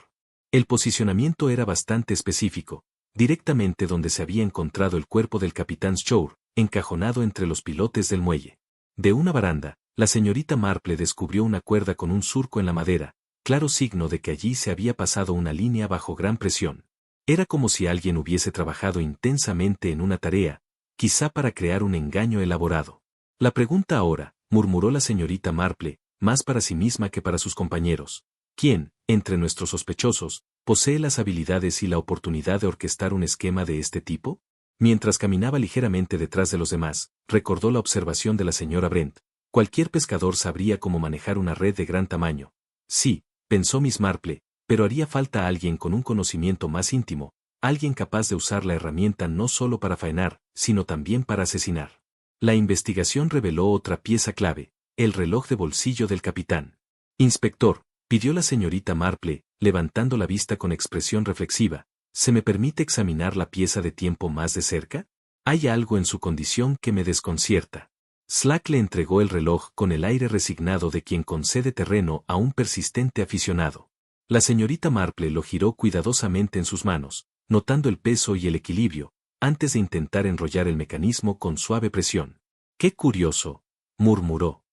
S1: El posicionamiento era bastante específico, directamente donde se había encontrado el cuerpo del capitán Shore, encajonado entre los pilotes del muelle. De una baranda, la señorita Marple descubrió una cuerda con un surco en la madera, claro signo de que allí se había pasado una línea bajo gran presión. Era como si alguien hubiese trabajado intensamente en una tarea, quizá para crear un engaño elaborado. «La pregunta ahora», murmuró la señorita Marple, más para sí misma que para sus compañeros. «¿Quién, entre nuestros sospechosos, posee las habilidades y la oportunidad de orquestar un esquema de este tipo?» Mientras caminaba ligeramente detrás de los demás, recordó la observación de la señora Brent. «Cualquier pescador sabría cómo manejar una red de gran tamaño». «Sí», pensó Miss Marple, «pero haría falta alguien con un conocimiento más íntimo, alguien capaz de usar la herramienta no solo para faenar, sino también para asesinar». La investigación reveló otra pieza clave, el reloj de bolsillo del capitán. «Inspector», pidió la señorita Marple, levantando la vista con expresión reflexiva, «¿se me permite examinar la pieza de tiempo más de cerca? Hay algo en su condición que me desconcierta». Slack le entregó el reloj con el aire resignado de quien concede terreno a un persistente aficionado. La señorita Marple lo giró cuidadosamente en sus manos, notando el peso y el equilibrio, antes de intentar enrollar el mecanismo con suave presión. «Qué curioso», murmuró.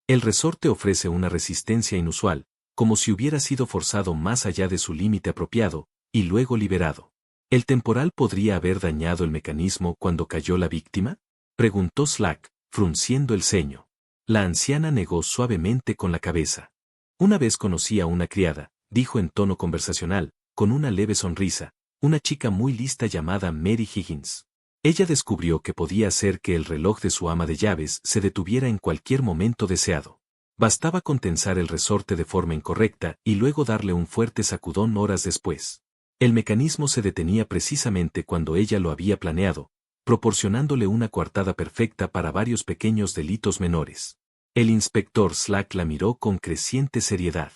S1: «El resorte ofrece una resistencia inusual, como si hubiera sido forzado más allá de su límite apropiado, y luego liberado. ¿El temporal podría haber dañado el mecanismo cuando cayó la víctima?», preguntó Slack, frunciendo el ceño. La anciana negó suavemente con la cabeza. «Una vez conocí a una criada», dijo en tono conversacional, con una leve sonrisa, «una chica muy lista llamada Mary Higgins. Ella descubrió que podía hacer que el reloj de su ama de llaves se detuviera en cualquier momento deseado. Bastaba con tensar el resorte de forma incorrecta y luego darle un fuerte sacudón horas después. El mecanismo se detenía precisamente cuando ella lo había planeado, proporcionándole una coartada perfecta para varios pequeños delitos menores. El inspector Slack la miró con creciente seriedad.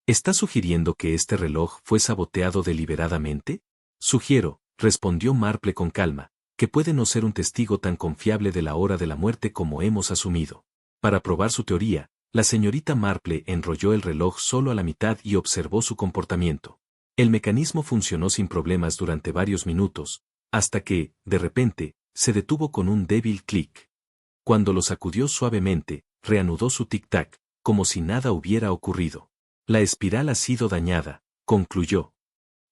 S1: ¿Está sugiriendo que este reloj fue saboteado deliberadamente? Sugiero, respondió Marple con calma, que puede no ser un testigo tan confiable de la hora de la muerte como hemos asumido. Para probar su teoría, la señorita Marple enrolló el reloj solo a la mitad y observó su comportamiento. El mecanismo funcionó sin problemas durante varios minutos, hasta que, de repente, se detuvo con un débil clic. Cuando lo sacudió suavemente, reanudó su tic-tac, como si nada hubiera ocurrido. La espiral ha sido dañada, concluyó.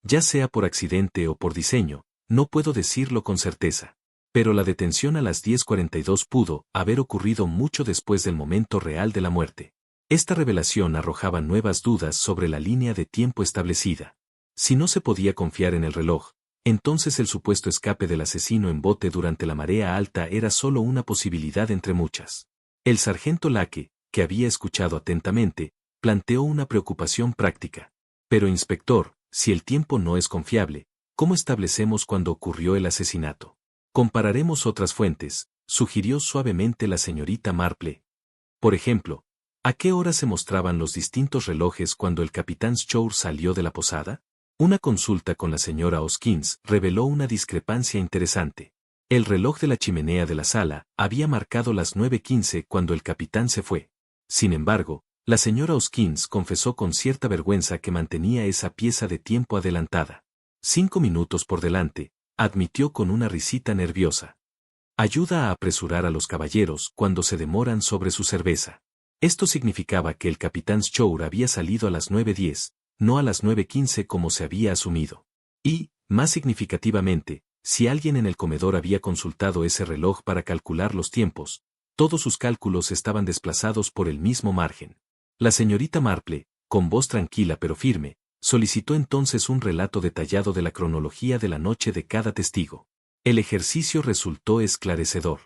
S1: Ya sea por accidente o por diseño, no puedo decirlo con certeza. Pero la detención a las 10:42 pudo haber ocurrido mucho después del momento real de la muerte. Esta revelación arrojaba nuevas dudas sobre la línea de tiempo establecida. Si no se podía confiar en el reloj, entonces el supuesto escape del asesino en bote durante la marea alta era solo una posibilidad entre muchas. El sargento Lake, que había escuchado atentamente, planteó una preocupación práctica. Pero inspector, si el tiempo no es confiable, ¿cómo establecemos cuándo ocurrió el asesinato? Compararemos otras fuentes, sugirió suavemente la señorita Marple. Por ejemplo, ¿a qué hora se mostraban los distintos relojes cuando el capitán Stour salió de la posada? Una consulta con la señora Hoskins reveló una discrepancia interesante. El reloj de la chimenea de la sala había marcado las 9:15 cuando el capitán se fue. Sin embargo, la señora Hoskins confesó con cierta vergüenza que mantenía esa pieza de tiempo adelantada. 5 minutos por delante, admitió con una risita nerviosa. Ayuda a apresurar a los caballeros cuando se demoran sobre su cerveza. Esto significaba que el capitán Stour había salido a las 9:10, no a las 9:15 como se había asumido. Y, más significativamente, si alguien en el comedor había consultado ese reloj para calcular los tiempos, todos sus cálculos estaban desplazados por el mismo margen. La señorita Marple, con voz tranquila pero firme, solicitó entonces un relato detallado de la cronología de la noche de cada testigo. El ejercicio resultó esclarecedor.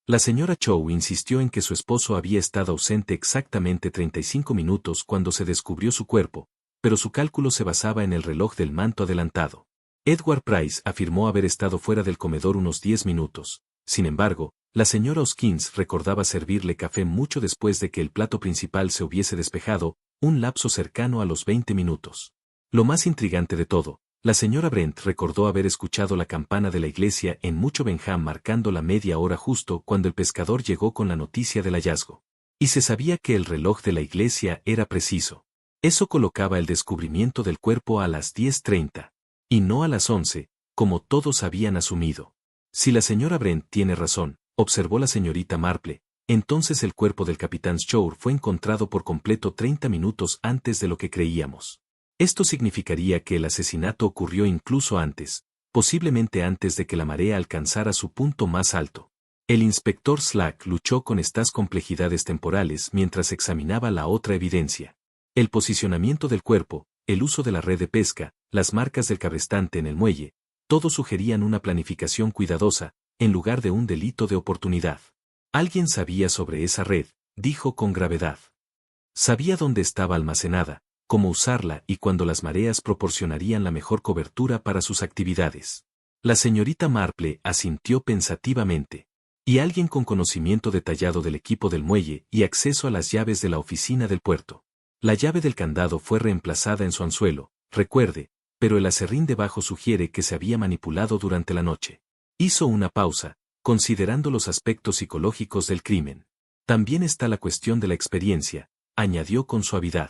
S1: La señora Chow insistió en que su esposo había estado ausente exactamente 35 minutos cuando se descubrió su cuerpo, pero su cálculo se basaba en el reloj del manto adelantado. Edward Price afirmó haber estado fuera del comedor unos 10 minutos. Sin embargo, la señora Hoskins recordaba servirle café mucho después de que el plato principal se hubiese despejado, un lapso cercano a los 20 minutos. Lo más intrigante de todo, la señora Brent recordó haber escuchado la campana de la iglesia en Mucho Benham marcando la media hora justo cuando el pescador llegó con la noticia del hallazgo. Y se sabía que el reloj de la iglesia era preciso. Eso colocaba el descubrimiento del cuerpo a las 10:30. Y no a las 11, como todos habían asumido. Si la señora Brent tiene razón, observó la señorita Marple, entonces el cuerpo del capitán Stour fue encontrado por completo 30 minutos antes de lo que creíamos. Esto significaría que el asesinato ocurrió incluso antes, posiblemente antes de que la marea alcanzara su punto más alto. El inspector Slack luchó con estas complejidades temporales mientras examinaba la otra evidencia. El posicionamiento del cuerpo, el uso de la red de pesca, las marcas del cabrestante en el muelle, todo sugerían una planificación cuidadosa, en lugar de un delito de oportunidad. Alguien sabía sobre esa red, dijo con gravedad. Sabía dónde estaba almacenada, cómo usarla y cuándo las mareas proporcionarían la mejor cobertura para sus actividades. La señorita Marple asintió pensativamente. Y alguien con conocimiento detallado del equipo del muelle y acceso a las llaves de la oficina del puerto. La llave del candado fue reemplazada en su anzuelo, recuerde, pero el aserrín debajo sugiere que se había manipulado durante la noche. Hizo una pausa, considerando los aspectos psicológicos del crimen. También está la cuestión de la experiencia, añadió con suavidad.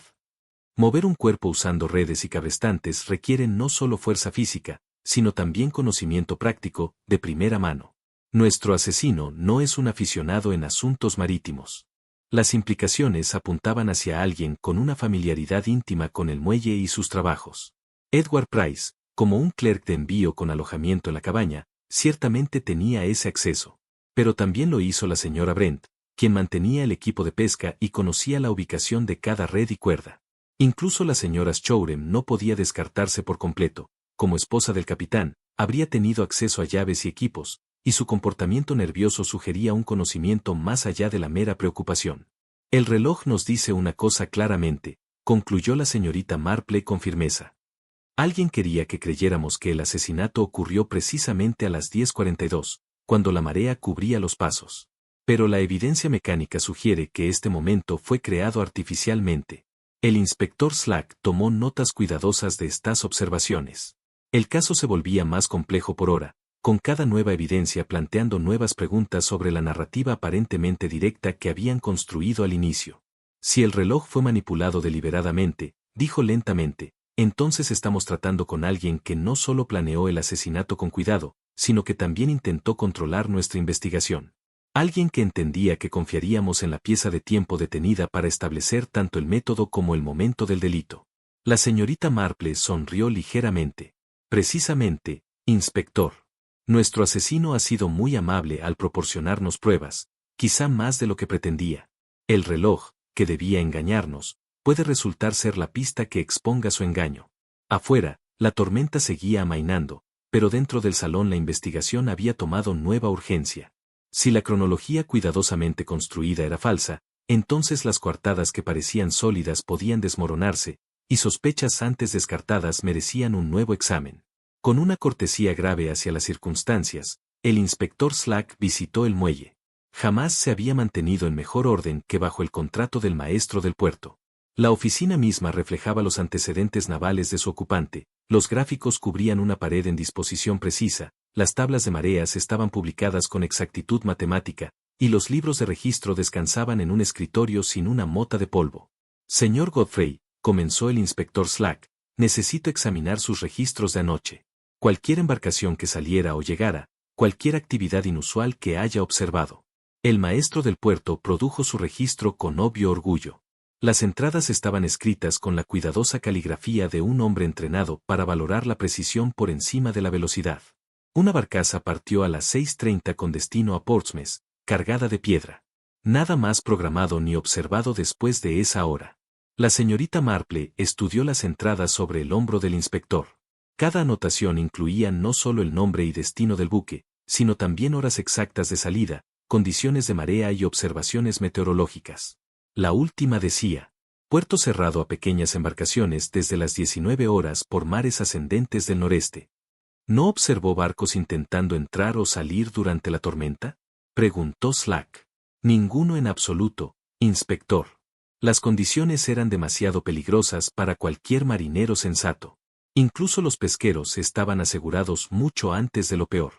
S1: Mover un cuerpo usando redes y cabrestantes requiere no solo fuerza física, sino también conocimiento práctico, de primera mano. Nuestro asesino no es un aficionado en asuntos marítimos. Las implicaciones apuntaban hacia alguien con una familiaridad íntima con el muelle y sus trabajos. Edward Price, como un clerk de envío con alojamiento en la cabaña, ciertamente tenía ese acceso. Pero también lo hizo la señora Brent, quien mantenía el equipo de pesca y conocía la ubicación de cada red y cuerda. Incluso la señora Shoreham no podía descartarse por completo. Como esposa del capitán, habría tenido acceso a llaves y equipos, y su comportamiento nervioso sugería un conocimiento más allá de la mera preocupación. El reloj nos dice una cosa claramente, concluyó la señorita Marple con firmeza. Alguien quería que creyéramos que el asesinato ocurrió precisamente a las 10:42, cuando la marea cubría los pasos. Pero la evidencia mecánica sugiere que este momento fue creado artificialmente. El inspector Slack tomó notas cuidadosas de estas observaciones. El caso se volvía más complejo por hora, con cada nueva evidencia planteando nuevas preguntas sobre la narrativa aparentemente directa que habían construido al inicio. Si el reloj fue manipulado deliberadamente, dijo lentamente, entonces estamos tratando con alguien que no solo planeó el asesinato con cuidado, sino que también intentó controlar nuestra investigación. Alguien que entendía que confiaríamos en la pieza de tiempo detenida para establecer tanto el método como el momento del delito. La señorita Marple sonrió ligeramente. Precisamente, inspector. Nuestro asesino ha sido muy amable al proporcionarnos pruebas, quizá más de lo que pretendía. El reloj, que debía engañarnos, puede resultar ser la pista que exponga su engaño. Afuera, la tormenta seguía amainando, pero dentro del salón la investigación había tomado nueva urgencia. Si la cronología cuidadosamente construida era falsa, entonces las coartadas que parecían sólidas podían desmoronarse, y sospechas antes descartadas merecían un nuevo examen. Con una cortesía grave hacia las circunstancias, el inspector Slack visitó el muelle. Jamás se había mantenido en mejor orden que bajo el contrato del maestro del puerto. La oficina misma reflejaba los antecedentes navales de su ocupante, los gráficos cubrían una pared en disposición precisa, las tablas de mareas estaban publicadas con exactitud matemática, y los libros de registro descansaban en un escritorio sin una mota de polvo. Señor Godfrey, comenzó el inspector Slack, necesito examinar sus registros de anoche. Cualquier embarcación que saliera o llegara, cualquier actividad inusual que haya observado. El maestro del puerto produjo su registro con obvio orgullo. Las entradas estaban escritas con la cuidadosa caligrafía de un hombre entrenado para valorar la precisión por encima de la velocidad. Una barcaza partió a las 6:30 con destino a Portsmouth, cargada de piedra. Nada más programado ni observado después de esa hora. La señorita Marple estudió las entradas sobre el hombro del inspector. Cada anotación incluía no solo el nombre y destino del buque, sino también horas exactas de salida, condiciones de marea y observaciones meteorológicas. La última decía, puerto cerrado a pequeñas embarcaciones desde las 19 horas por mares ascendentes del noreste. ¿No observó barcos intentando entrar o salir durante la tormenta? Preguntó Slack. Ninguno en absoluto, inspector. Las condiciones eran demasiado peligrosas para cualquier marinero sensato. Incluso los pesqueros estaban asegurados mucho antes de lo peor.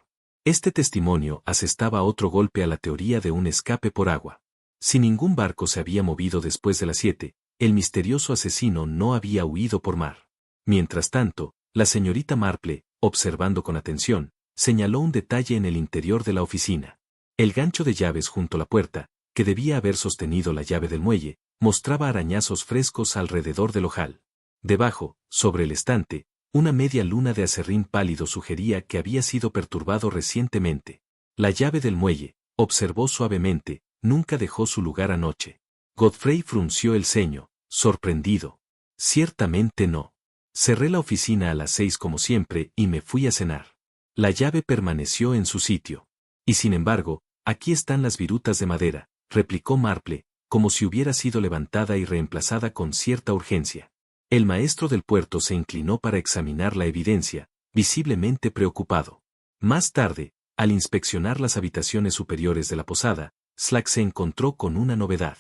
S1: Este testimonio asestaba otro golpe a la teoría de un escape por agua. Si ningún barco se había movido después de las 7, el misterioso asesino no había huido por mar. Mientras tanto, la señorita Marple, observando con atención, señaló un detalle en el interior de la oficina. El gancho de llaves junto a la puerta, que debía haber sostenido la llave del muelle, mostraba arañazos frescos alrededor del ojal. Debajo, sobre el estante, una media luna de aserrín pálido sugería que había sido perturbado recientemente. La llave del muelle, observó suavemente, nunca dejó su lugar anoche. Godfrey frunció el ceño, sorprendido. Ciertamente no. Cerré la oficina a las 6 como siempre y me fui a cenar. La llave permaneció en su sitio. Y sin embargo, aquí están las virutas de madera, replicó Marple, como si hubiera sido levantada y reemplazada con cierta urgencia. El maestro del puerto se inclinó para examinar la evidencia, visiblemente preocupado. Más tarde, al inspeccionar las habitaciones superiores de la posada, Slack se encontró con una novedad.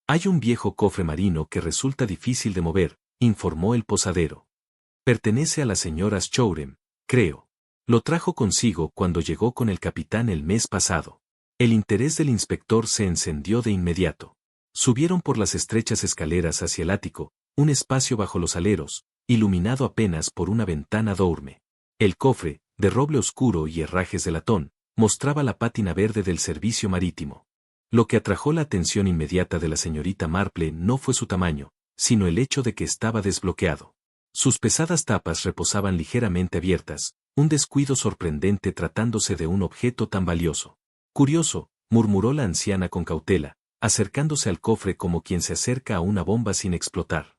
S1: Hay un viejo cofre marino que resulta difícil de mover, informó el posadero. Pertenece a la señora Shoreham, creo. Lo trajo consigo cuando llegó con el capitán el mes pasado. El interés del inspector se encendió de inmediato. Subieron por las estrechas escaleras hacia el ático, un espacio bajo los aleros, iluminado apenas por una ventana doorme. El cofre, de roble oscuro y herrajes de latón, mostraba la pátina verde del servicio marítimo. Lo que atrajo la atención inmediata de la señorita Marple no fue su tamaño, sino el hecho de que estaba desbloqueado. Sus pesadas tapas reposaban ligeramente abiertas, un descuido sorprendente tratándose de un objeto tan valioso. Curioso, murmuró la anciana con cautela, acercándose al cofre como quien se acerca a una bomba sin explotar.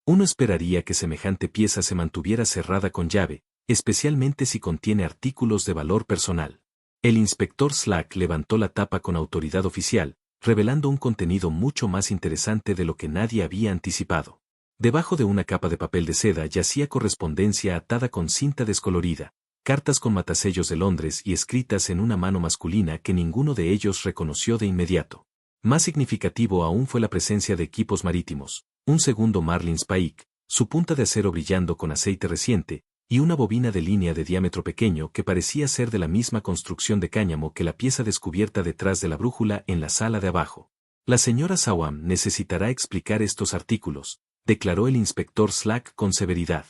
S1: Uno esperaría que semejante pieza se mantuviera cerrada con llave, especialmente si contiene artículos de valor personal. El inspector Slack levantó la tapa con autoridad oficial, revelando un contenido mucho más interesante de lo que nadie había anticipado. Debajo de una capa de papel de seda yacía correspondencia atada con cinta descolorida, cartas con matasellos de Londres y escritas en una mano masculina que ninguno de ellos reconoció de inmediato. Más significativo aún fue la presencia de equipos marítimos, un segundo Marlin Spike, su punta de acero brillando con aceite reciente, y una bobina de línea de diámetro pequeño que parecía ser de la misma construcción de cáñamo que la pieza descubierta detrás de la brújula en la sala de abajo. La señora Sawam necesitará explicar estos artículos, declaró el inspector Slack con severidad.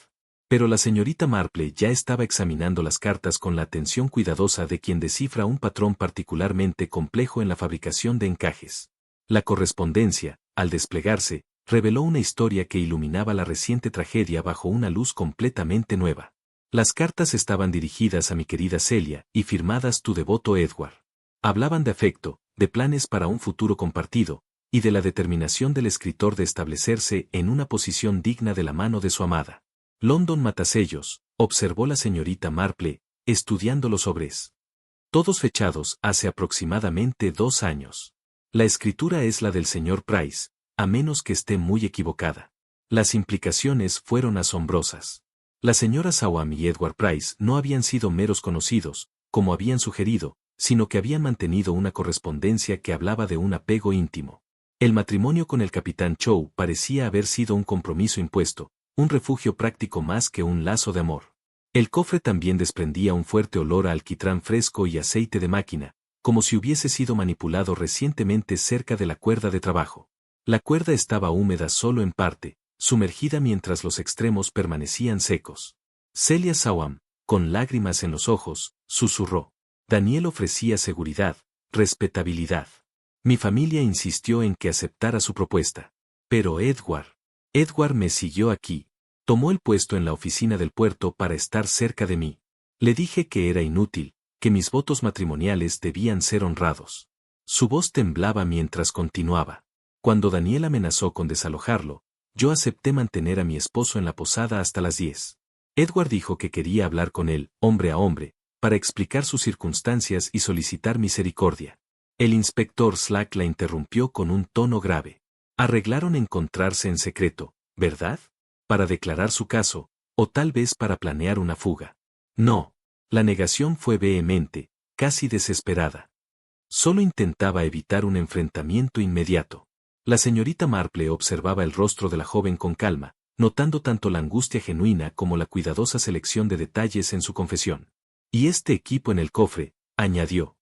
S1: Pero la señorita Marple ya estaba examinando las cartas con la atención cuidadosa de quien descifra un patrón particularmente complejo en la fabricación de encajes. La correspondencia, al desplegarse, reveló una historia que iluminaba la reciente tragedia bajo una luz completamente nueva. Las cartas estaban dirigidas a mi querida Celia y firmadas tu devoto Edward. Hablaban de afecto, de planes para un futuro compartido, y de la determinación del escritor de establecerse en una posición digna de la mano de su amada. London Matasellos, observó la señorita Marple, estudiando los sobres. Todos fechados hace aproximadamente 2 años. La escritura es la del señor Price, a menos que esté muy equivocada. Las implicaciones fueron asombrosas. La señora Sawam y Edward Price no habían sido meros conocidos, como habían sugerido, sino que habían mantenido una correspondencia que hablaba de un apego íntimo. El matrimonio con el capitán Chow parecía haber sido un compromiso impuesto, un refugio práctico más que un lazo de amor. El cofre también desprendía un fuerte olor a alquitrán fresco y aceite de máquina, como si hubiese sido manipulado recientemente cerca de la cuerda de trabajo. La cuerda estaba húmeda solo en parte, sumergida mientras los extremos permanecían secos. Celia Sawam, con lágrimas en los ojos, susurró. Daniel ofrecía seguridad, respetabilidad. Mi familia insistió en que aceptara su propuesta. Pero Edward me siguió aquí. Tomó el puesto en la oficina del puerto para estar cerca de mí. Le dije que era inútil, que mis votos matrimoniales debían ser honrados. Su voz temblaba mientras continuaba. Cuando Daniel amenazó con desalojarlo, yo acepté mantener a mi esposo en la posada hasta las 10. Edward dijo que quería hablar con él, hombre a hombre, para explicar sus circunstancias y solicitar misericordia. El inspector Slack la interrumpió con un tono grave. Arreglaron encontrarse en secreto, ¿verdad? Para declarar su caso, o tal vez para planear una fuga. No. La negación fue vehemente, casi desesperada. Solo intentaba evitar un enfrentamiento inmediato. La señorita Marple observaba el rostro de la joven con calma, notando tanto la angustia genuina como la cuidadosa selección de detalles en su confesión. Y este equipo en el cofre, añadió.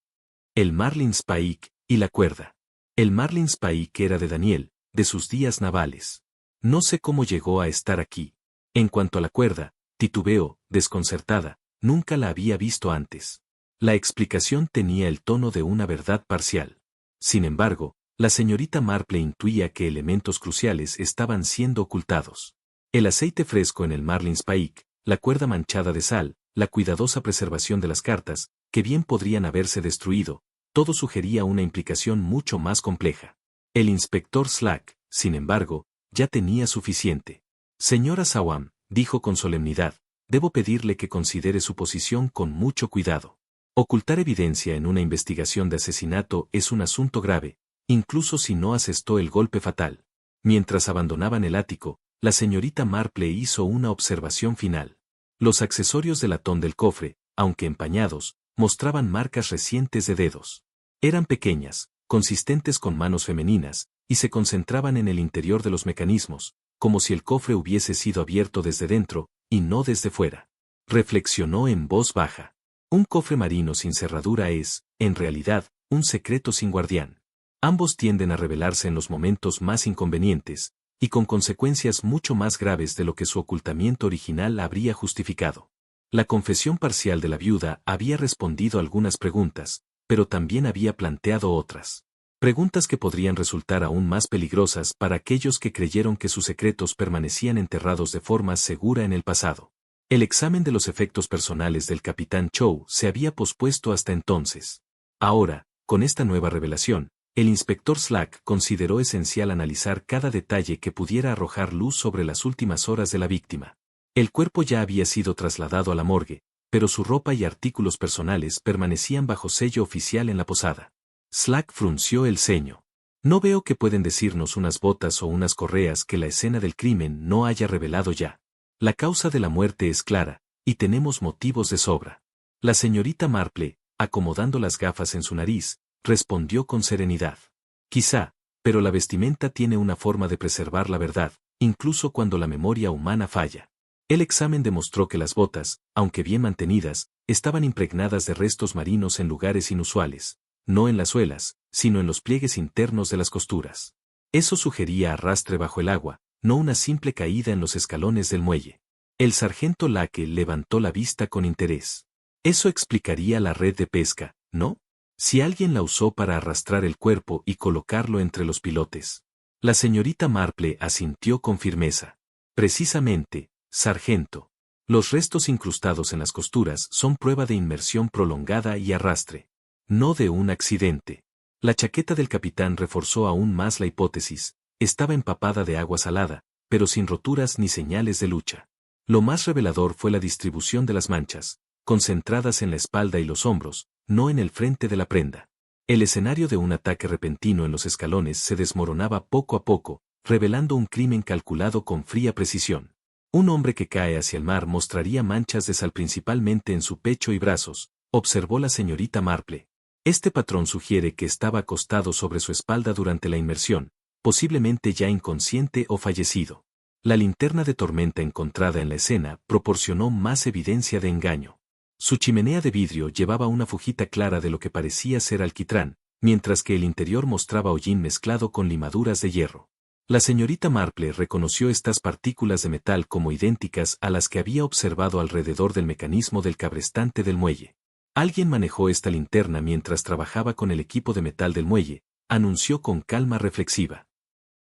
S1: El Marlin Spike y la cuerda. El Marlin Spike era de Daniel, de sus días navales. No sé cómo llegó a estar aquí. En cuanto a la cuerda, titubeó, desconcertada, nunca la había visto antes. La explicación tenía el tono de una verdad parcial. Sin embargo, la señorita Marple intuía que elementos cruciales estaban siendo ocultados. El aceite fresco en el Marlin Spike, la cuerda manchada de sal, la cuidadosa preservación de las cartas, que bien podrían haberse destruido, todo sugería una implicación mucho más compleja. El inspector Slack, sin embargo, ya tenía suficiente. Señora Sawam, dijo con solemnidad, debo pedirle que considere su posición con mucho cuidado. Ocultar evidencia en una investigación de asesinato es un asunto grave, incluso si no asestó el golpe fatal. Mientras abandonaban el ático, la señorita Marple hizo una observación final. Los accesorios de latón del cofre, aunque empañados, mostraban marcas recientes de dedos. Eran pequeñas, consistentes con manos femeninas, y se concentraban en el interior de los mecanismos, como si el cofre hubiese sido abierto desde dentro, y no desde fuera. Reflexionó en voz baja. Un cofre marino sin cerradura es, en realidad, un secreto sin guardián. Ambos tienden a revelarse en los momentos más inconvenientes, y con consecuencias mucho más graves de lo que su ocultamiento original habría justificado. La confesión parcial de la viuda había respondido algunas preguntas, pero también había planteado otras. Preguntas que podrían resultar aún más peligrosas para aquellos que creyeron que sus secretos permanecían enterrados de forma segura en el pasado. El examen de los efectos personales del capitán Chow se había pospuesto hasta entonces. Ahora, con esta nueva revelación, el inspector Slack consideró esencial analizar cada detalle que pudiera arrojar luz sobre las últimas horas de la víctima. El cuerpo ya había sido trasladado a la morgue, pero su ropa y artículos personales permanecían bajo sello oficial en la posada. Slack frunció el ceño. No veo que pueden decirnos unas botas o unas correas que la escena del crimen no haya revelado ya. La causa de la muerte es clara, y tenemos motivos de sobra. La señorita Marple, acomodando las gafas en su nariz, respondió con serenidad. Quizá, pero la vestimenta tiene una forma de preservar la verdad, incluso cuando la memoria humana falla. El examen demostró que las botas, aunque bien mantenidas, estaban impregnadas de restos marinos en lugares inusuales, no en las suelas, sino en los pliegues internos de las costuras. Eso sugería arrastre bajo el agua, no una simple caída en los escalones del muelle. El sargento Lake levantó la vista con interés. Eso explicaría la red de pesca, ¿no? Si alguien la usó para arrastrar el cuerpo y colocarlo entre los pilotes. La señorita Marple asintió con firmeza. Precisamente, sargento. Los restos incrustados en las costuras son prueba de inmersión prolongada y arrastre. No de un accidente. La chaqueta del capitán reforzó aún más la hipótesis. Estaba empapada de agua salada, pero sin roturas ni señales de lucha. Lo más revelador fue la distribución de las manchas, concentradas en la espalda y los hombros, no en el frente de la prenda. El escenario de un ataque repentino en los escalones se desmoronaba poco a poco, revelando un crimen calculado con fría precisión. Un hombre que cae hacia el mar mostraría manchas de sal principalmente en su pecho y brazos, observó la señorita Marple. Este patrón sugiere que estaba acostado sobre su espalda durante la inmersión, posiblemente ya inconsciente o fallecido. La linterna de tormenta encontrada en la escena proporcionó más evidencia de engaño. Su chimenea de vidrio llevaba una fujita clara de lo que parecía ser alquitrán, mientras que el interior mostraba hollín mezclado con limaduras de hierro. La señorita Marple reconoció estas partículas de metal como idénticas a las que había observado alrededor del mecanismo del cabrestante del muelle. Alguien manejó esta linterna mientras trabajaba con el equipo de metal del muelle, anunció con calma reflexiva.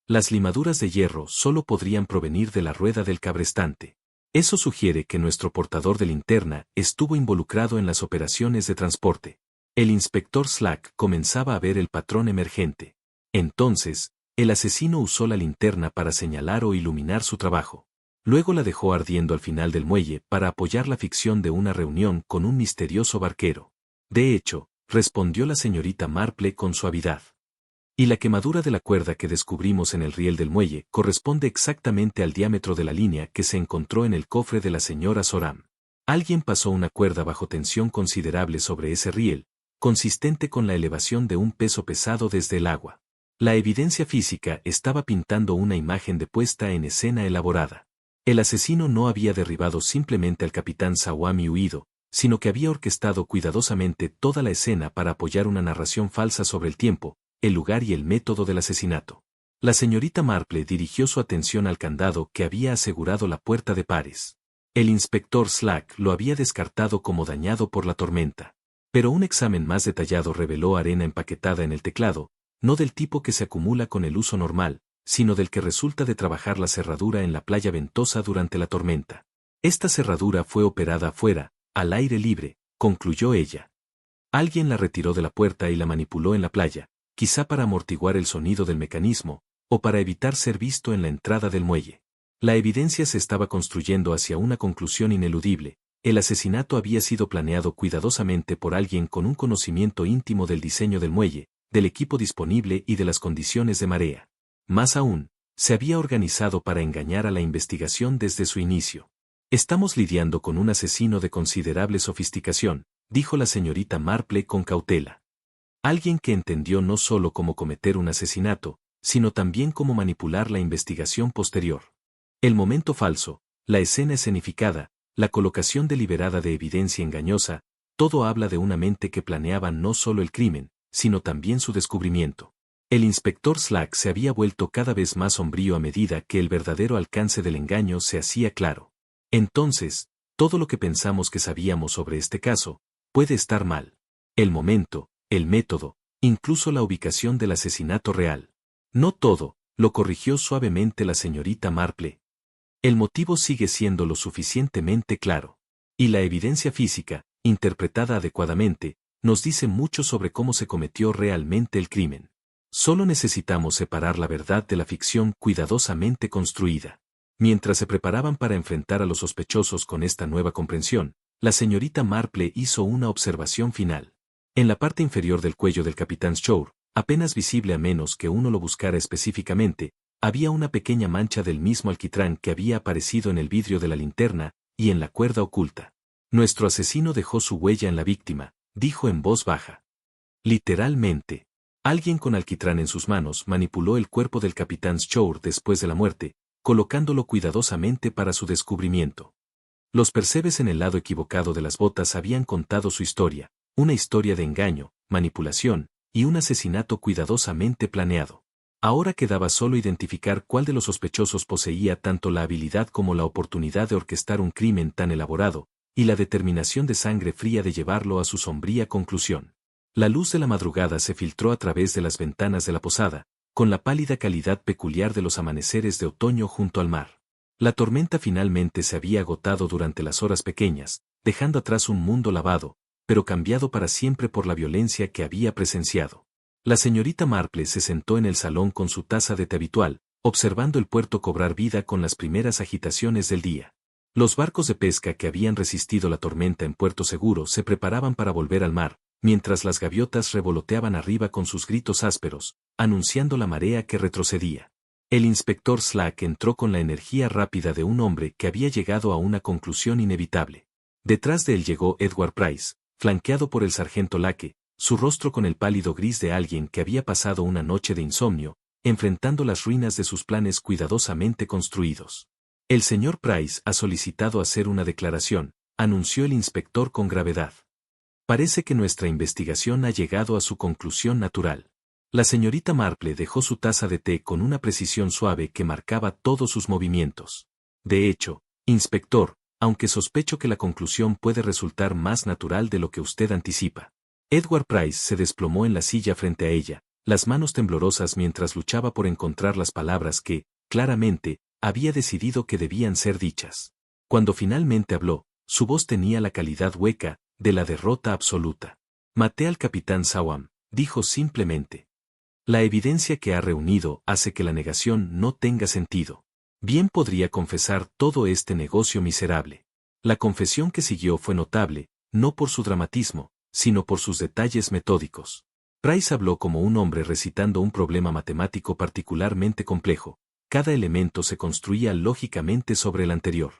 S1: Las limaduras de hierro solo podrían provenir de la rueda del cabrestante. Eso sugiere que nuestro portador de linterna estuvo involucrado en las operaciones de transporte. El inspector Slack comenzaba a ver el patrón emergente. Entonces, el asesino usó la linterna para señalar o iluminar su trabajo. Luego la dejó ardiendo al final del muelle para apoyar la ficción de una reunión con un misterioso barquero. De hecho, respondió la señorita Marple con suavidad. Y la quemadura de la cuerda que descubrimos en el riel del muelle corresponde exactamente al diámetro de la línea que se encontró en el cofre de la señora Soram. Alguien pasó una cuerda bajo tensión considerable sobre ese riel, consistente con la elevación de un peso pesado desde el agua. La evidencia física estaba pintando una imagen de puesta en escena elaborada. El asesino no había derribado simplemente al capitán Sawami huido, sino que había orquestado cuidadosamente toda la escena para apoyar una narración falsa sobre el tiempo, el lugar y el método del asesinato. La señorita Marple dirigió su atención al candado que había asegurado la puerta de pares. El inspector Slack lo había descartado como dañado por la tormenta. Pero un examen más detallado reveló arena empaquetada en el teclado, no del tipo que se acumula con el uso normal, sino del que resulta de trabajar la cerradura en la playa ventosa durante la tormenta. Esta cerradura fue operada afuera, al aire libre, concluyó ella. Alguien la retiró de la puerta y la manipuló en la playa, quizá para amortiguar el sonido del mecanismo, o para evitar ser visto en la entrada del muelle. La evidencia se estaba construyendo hacia una conclusión ineludible. El asesinato había sido planeado cuidadosamente por alguien con un conocimiento íntimo del diseño del muelle, del equipo disponible y de las condiciones de marea. Más aún, se había organizado para engañar a la investigación desde su inicio. Estamos lidiando con un asesino de considerable sofisticación, dijo la señorita Marple con cautela. Alguien que entendió no solo cómo cometer un asesinato, sino también cómo manipular la investigación posterior. El momento falso, la escena escenificada, la colocación deliberada de evidencia engañosa, todo habla de una mente que planeaba no solo el crimen, sino también su descubrimiento. El inspector Slack se había vuelto cada vez más sombrío a medida que el verdadero alcance del engaño se hacía claro. Entonces, todo lo que pensamos que sabíamos sobre este caso, puede estar mal. El momento, el método, incluso la ubicación del asesinato real. No todo, lo corrigió suavemente la señorita Marple. El motivo sigue siendo lo suficientemente claro. Y la evidencia física, interpretada adecuadamente, nos dice mucho sobre cómo se cometió realmente el crimen. Solo necesitamos separar la verdad de la ficción cuidadosamente construida. Mientras se preparaban para enfrentar a los sospechosos con esta nueva comprensión, la señorita Marple hizo una observación final. En la parte inferior del cuello del capitán Shore, apenas visible a menos que uno lo buscara específicamente, había una pequeña mancha del mismo alquitrán que había aparecido en el vidrio de la linterna y en la cuerda oculta. Nuestro asesino dejó su huella en la víctima, dijo en voz baja. Literalmente. Alguien con alquitrán en sus manos manipuló el cuerpo del capitán Schur después de la muerte, colocándolo cuidadosamente para su descubrimiento. Los percebes en el lado equivocado de las botas habían contado su historia, una historia de engaño, manipulación, y un asesinato cuidadosamente planeado. Ahora quedaba solo identificar cuál de los sospechosos poseía tanto la habilidad como la oportunidad de orquestar un crimen tan elaborado, y la determinación de sangre fría de llevarlo a su sombría conclusión. La luz de la madrugada se filtró a través de las ventanas de la posada, con la pálida calidad peculiar de los amaneceres de otoño junto al mar. La tormenta finalmente se había agotado durante las horas pequeñas, dejando atrás un mundo lavado, pero cambiado para siempre por la violencia que había presenciado. La señorita Marple se sentó en el salón con su taza de té habitual, observando el puerto cobrar vida con las primeras agitaciones del día. Los barcos de pesca que habían resistido la tormenta en Puerto Seguro se preparaban para volver al mar, mientras las gaviotas revoloteaban arriba con sus gritos ásperos, anunciando la marea que retrocedía. El inspector Slack entró con la energía rápida de un hombre que había llegado a una conclusión inevitable. Detrás de él llegó Edward Price, flanqueado por el sargento Lake, su rostro con el pálido gris de alguien que había pasado una noche de insomnio, enfrentando las ruinas de sus planes cuidadosamente construidos. El señor Price ha solicitado hacer una declaración, anunció el inspector con gravedad. Parece que nuestra investigación ha llegado a su conclusión natural. La señorita Marple dejó su taza de té con una precisión suave que marcaba todos sus movimientos. De hecho, inspector, aunque sospecho que la conclusión puede resultar más natural de lo que usted anticipa. Edward Price se desplomó en la silla frente a ella, las manos temblorosas mientras luchaba por encontrar las palabras que, claramente, había decidido que debían ser dichas. Cuando finalmente habló, su voz tenía la calidad hueca de la derrota absoluta. Maté al capitán Sawam, dijo simplemente. La evidencia que ha reunido hace que la negación no tenga sentido. Bien podría confesar todo este negocio miserable. La confesión que siguió fue notable, no por su dramatismo, sino por sus detalles metódicos. Price habló como un hombre recitando un problema matemático particularmente complejo. Cada elemento se construía lógicamente sobre el anterior.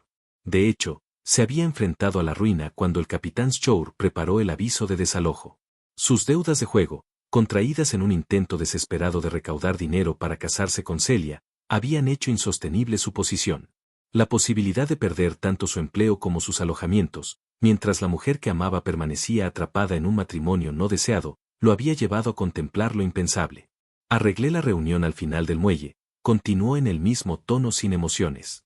S1: De hecho, se había enfrentado a la ruina cuando el capitán Schur preparó el aviso de desalojo. Sus deudas de juego, contraídas en un intento desesperado de recaudar dinero para casarse con Celia, habían hecho insostenible su posición. La posibilidad de perder tanto su empleo como sus alojamientos, mientras la mujer que amaba permanecía atrapada en un matrimonio no deseado, lo había llevado a contemplar lo impensable. Arreglé la reunión al final del muelle, continuó en el mismo tono sin emociones.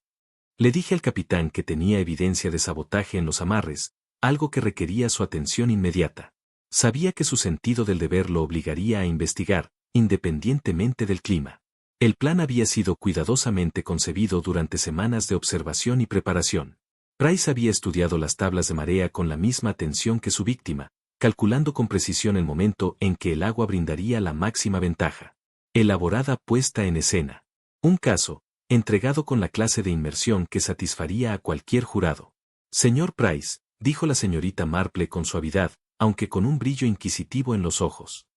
S1: Le dije al capitán que tenía evidencia de sabotaje en los amarres, algo que requería su atención inmediata. Sabía que su sentido del deber lo obligaría a investigar, independientemente del clima. El plan había sido cuidadosamente concebido durante semanas de observación y preparación. Price había estudiado las tablas de marea con la misma atención que su víctima, calculando con precisión el momento en que el agua brindaría la máxima ventaja. Elaborada puesta en escena. Un caso, entregado con la clase de inmersión que satisfaría a cualquier jurado. Señor Price, dijo la señorita Marple con suavidad, aunque con un brillo inquisitivo en los ojos.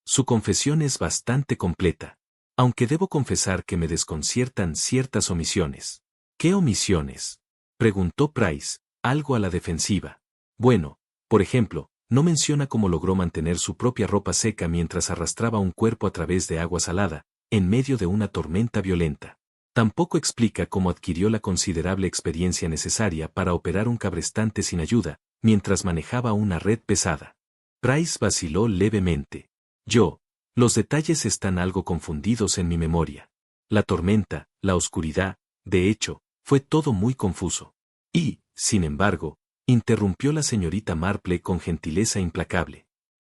S1: Su confesión es bastante completa. Aunque debo confesar que me desconciertan ciertas omisiones. ¿Qué omisiones?, preguntó Price, algo a la defensiva. Bueno, por ejemplo, no menciona cómo logró mantener su propia ropa seca mientras arrastraba un cuerpo a través de agua salada, en medio de una tormenta violenta. Tampoco explica cómo adquirió la considerable experiencia necesaria para operar un cabrestante sin ayuda, mientras manejaba una red pesada. Price vaciló levemente. Los detalles están algo confundidos en mi memoria. La tormenta, la oscuridad, de hecho, fue todo muy confuso. Y, sin embargo, interrumpió la señorita Marple con gentileza implacable.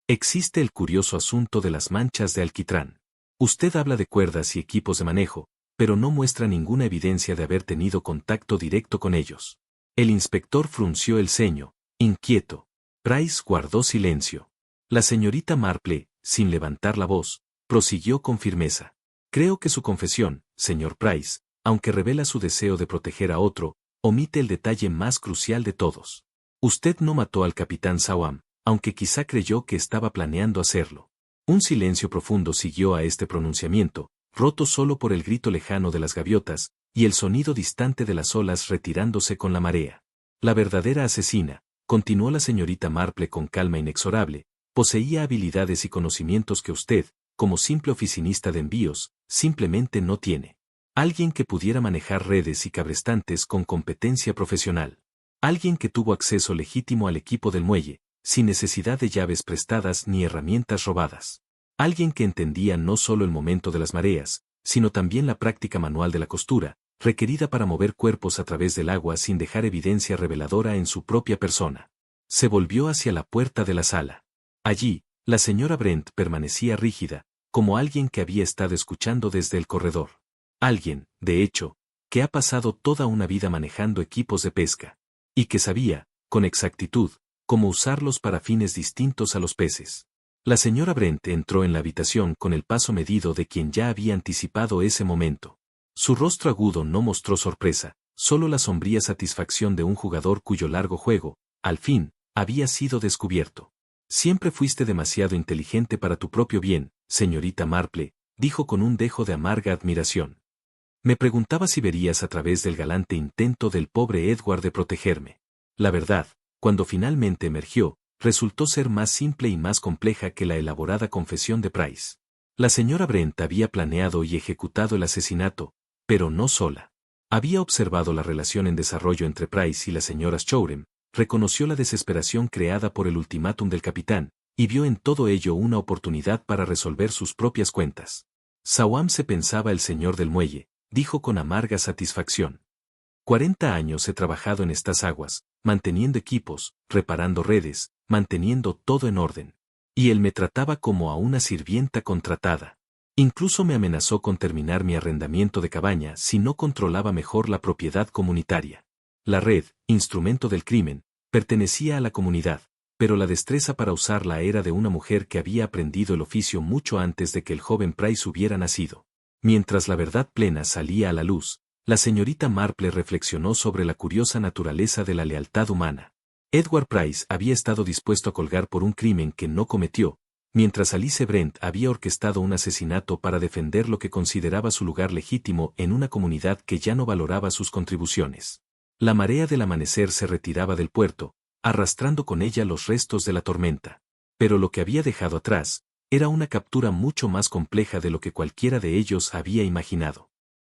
S1: Existe el curioso asunto de las manchas de alquitrán. Usted habla de cuerdas y equipos de manejo, pero no muestra ninguna evidencia de haber tenido contacto directo con ellos. El inspector frunció el ceño, inquieto. Price guardó silencio. La señorita Marple, sin levantar la voz, prosiguió con firmeza. Creo que su confesión, señor Price, aunque revela su deseo de proteger a otro, omite el detalle más crucial de todos. Usted no mató al capitán Sawam, aunque quizá creyó que estaba planeando hacerlo. Un silencio profundo siguió a este pronunciamiento, roto solo por el grito lejano de las gaviotas, y el sonido distante de las olas retirándose con la marea. La verdadera asesina, continuó la señorita Marple con calma inexorable, poseía habilidades y conocimientos que usted, como simple oficinista de envíos, simplemente no tiene. Alguien que pudiera manejar redes y cabrestantes con competencia profesional. Alguien que tuvo acceso legítimo al equipo del muelle, sin necesidad de llaves prestadas ni herramientas robadas. Alguien que entendía no solo el momento de las mareas, sino también la práctica manual de la costura, requerida para mover cuerpos a través del agua sin dejar evidencia reveladora en su propia persona. Se volvió hacia la puerta de la sala. Allí, la señora Brent permanecía rígida, como alguien que había estado escuchando desde el corredor. Alguien, de hecho, que ha pasado toda una vida manejando equipos de pesca. Y que sabía, con exactitud, cómo usarlos para fines distintos a los peces. La señora Brent entró en la habitación con el paso medido de quien ya había anticipado ese momento. Su rostro agudo no mostró sorpresa, solo la sombría satisfacción de un jugador cuyo largo juego, al fin, había sido descubierto. Siempre fuiste demasiado inteligente para tu propio bien, señorita Marple, dijo con un dejo de amarga admiración. Me preguntaba si verías a través del galante intento del pobre Edward de protegerme. La verdad, cuando finalmente emergió, resultó ser más simple y más compleja que la elaborada confesión de Price. La señora Brent había planeado y ejecutado el asesinato, pero no sola. Había observado la relación en desarrollo entre Price y la señora Shoreham, reconoció la desesperación creada por el ultimátum del capitán, y vio en todo ello una oportunidad para resolver sus propias cuentas. Sawam se pensaba el señor del muelle, dijo con amarga satisfacción. 40 años he trabajado en estas aguas, manteniendo equipos, reparando redes, manteniendo todo en orden. Y él me trataba como a una sirvienta contratada. Incluso me amenazó con terminar mi arrendamiento de cabaña si no controlaba mejor la propiedad comunitaria. La red, instrumento del crimen, pertenecía a la comunidad, pero la destreza para usarla era de una mujer que había aprendido el oficio mucho antes de que el joven Price hubiera nacido. Mientras la verdad plena salía a la luz, la señorita Marple reflexionó sobre la curiosa naturaleza de la lealtad humana. Edward Price había estado dispuesto a colgar por un crimen que no cometió, mientras Alice Brent había orquestado un asesinato para defender lo que consideraba su lugar legítimo en una comunidad que ya no valoraba sus contribuciones. La marea del amanecer se retiraba del puerto, arrastrando con ella los restos de la tormenta. Pero lo que había dejado atrás, era una captura mucho más compleja de lo que cualquiera de ellos había imaginado.